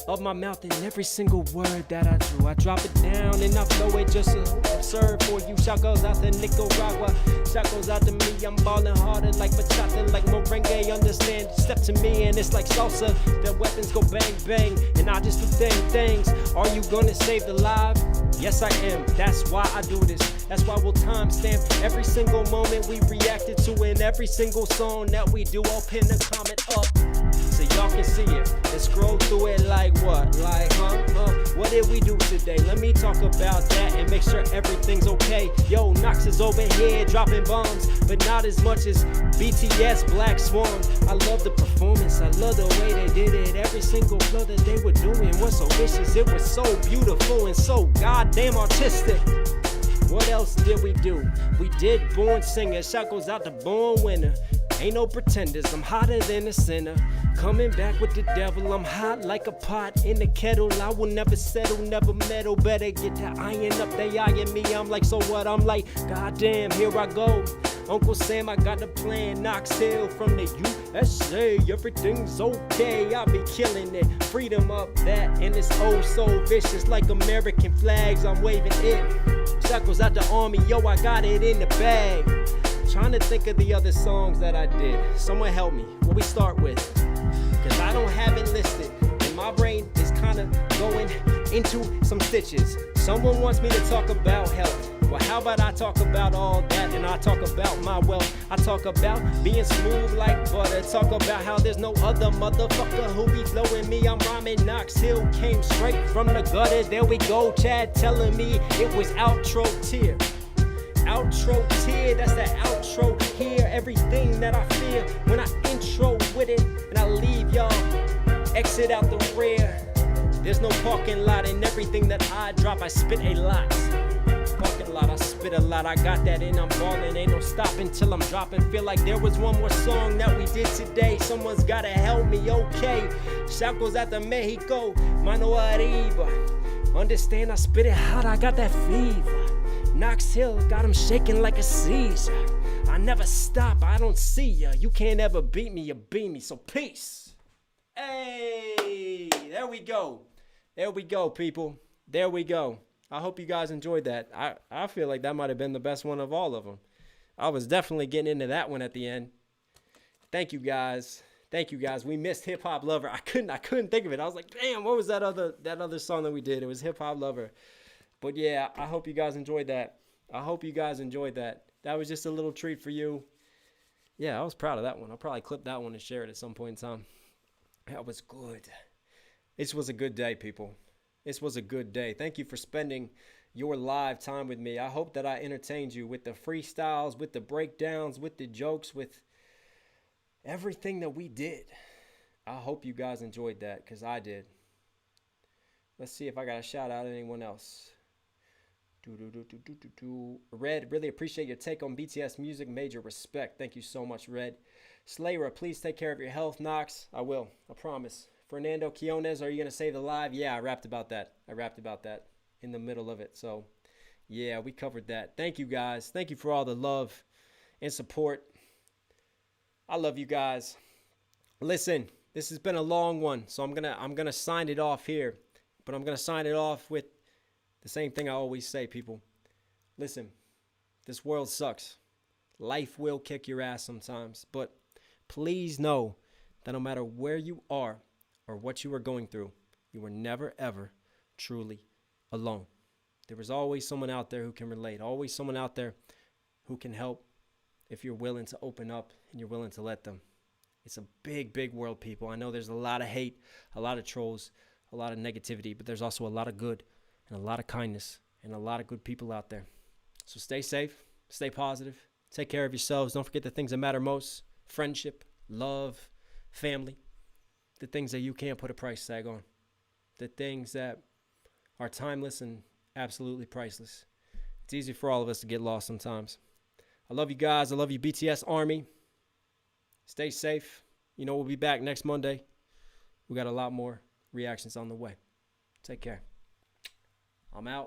of my mouth in every single word that I do. I drop it down and I flow it just to observe for you. Shout goes out to Nicaragua. Shout goes out to me. I'm ballin' harder like bachata, like merengue. Understand? Step to me and it's like salsa. The weapons go bang bang and I just do things. Are you gonna save the live? Yes, I am. That's why I do this. That's why we'll timestamp every single moment we reacted to in every single song that we do. I'll pin the comment up so y'all can see it and scroll through it like what? Like, what did we do today? Let me talk about that and make sure everything's okay. Yo, Knox is over here dropping bombs, but not as much as BTS, Black Swan. I love the performance. I love the way they did it. Every single flow that they were doing was so vicious. It was so beautiful and so goddamn artistic. What else did we do? We did Born Singer. Shout goes out to Born Winner. Ain't no pretenders, I'm hotter than a sinner. Coming back with the devil, I'm hot like a pot in the kettle. I will never settle, never meddle. Better get that iron up, they eyeing me. I'm like, so what? I'm like, goddamn, here I go. Uncle Sam, I got the plan. Knox Hill from the USA. Everything's okay, I'll be killing it. Freedom up that, and it's oh so vicious. Like American flags, I'm waving it. Shout goes out the army, yo, I got it in the bag. Trying to think of the other songs that I did. Someone help me. What we start with? Cause I don't have it listed. And my brain is kind of going into some stitches. Someone wants me to talk about health. Well, how about I talk about all that and I talk about my wealth. I talk about being smooth like butter. Talk about how there's no other motherfucker who be flowing me. I'm rhyming. Knox Hill came straight from the gutter. There we go. Chad telling me it was outro tier. Outro tier, that's the outro here. Everything that I feel when I intro with it and I leave y'all, exit out the rear. There's no parking lot and everything that I drop, I spit a lot. Parking lot, I spit a lot, I got that in, I'm ballin'. Ain't no stopping till I'm dropping. Feel like there was one more song that we did today. Someone's gotta help me, okay. Shout goes out to Mexico, mano arriba. Understand, I spit it hot, I got that fever. Knox Hill got him shaking like a seizure. I never stop, I don't see ya. You can't ever beat me, you beat me, so peace. Hey, there we go. There we go, people. There we go. I hope you guys enjoyed that. I feel like that might have been the best one of all of them. I was definitely getting into that one at the end. Thank you guys. Thank you guys. We missed Hip Hop Lover. I couldn't think of it. I was like, damn, what was that other song that we did? It was Hip Hop Lover. But yeah, I hope you guys enjoyed that. I hope you guys enjoyed that. That was just a little treat for you. Yeah, I was proud of that one. I'll probably clip that one and share it at some point in time. That was good. This was a good day, people. This was a good day. Thank you for spending your live time with me. I hope that I entertained you with the freestyles, with the breakdowns, with the jokes, with everything that we did. I hope you guys enjoyed that, because I did. Let's see if I got a shout out to anyone else. Red, really appreciate your take on BTS music. Major respect. Thank you so much, Red. Slayra, please take care of your health. Knox, I will. I promise. Fernando Quiones, are you going to save the live? Yeah, I rapped about that. In the middle of it. So, yeah, we covered that. Thank you, guys. Thank you for all the love and support. I love you guys. Listen, this has been a long one, so I'm gonna sign it off here. But I'm going to sign it off with the same thing I always say, people. Listen, this world sucks. Life will kick your ass sometimes. But please know that no matter where you are or what you are going through, you are never, ever truly alone. There is always someone out there who can relate. Always someone out there who can help if you're willing to open up and you're willing to let them. It's a big, big world, people. I know there's a lot of hate, a lot of trolls, a lot of negativity, but there's also a lot of good and a lot of kindness and a lot of good people out there. So stay safe, stay positive, take care of yourselves. Don't forget the things that matter most: friendship, love, family, the things that you can't put a price tag on, the things that are timeless and absolutely priceless. It's easy for all of us to get lost sometimes. I love you guys. I love you, BTS Army. Stay safe. You know, we'll be back next Monday. We got a lot more reactions on the way. Take care. I'm out.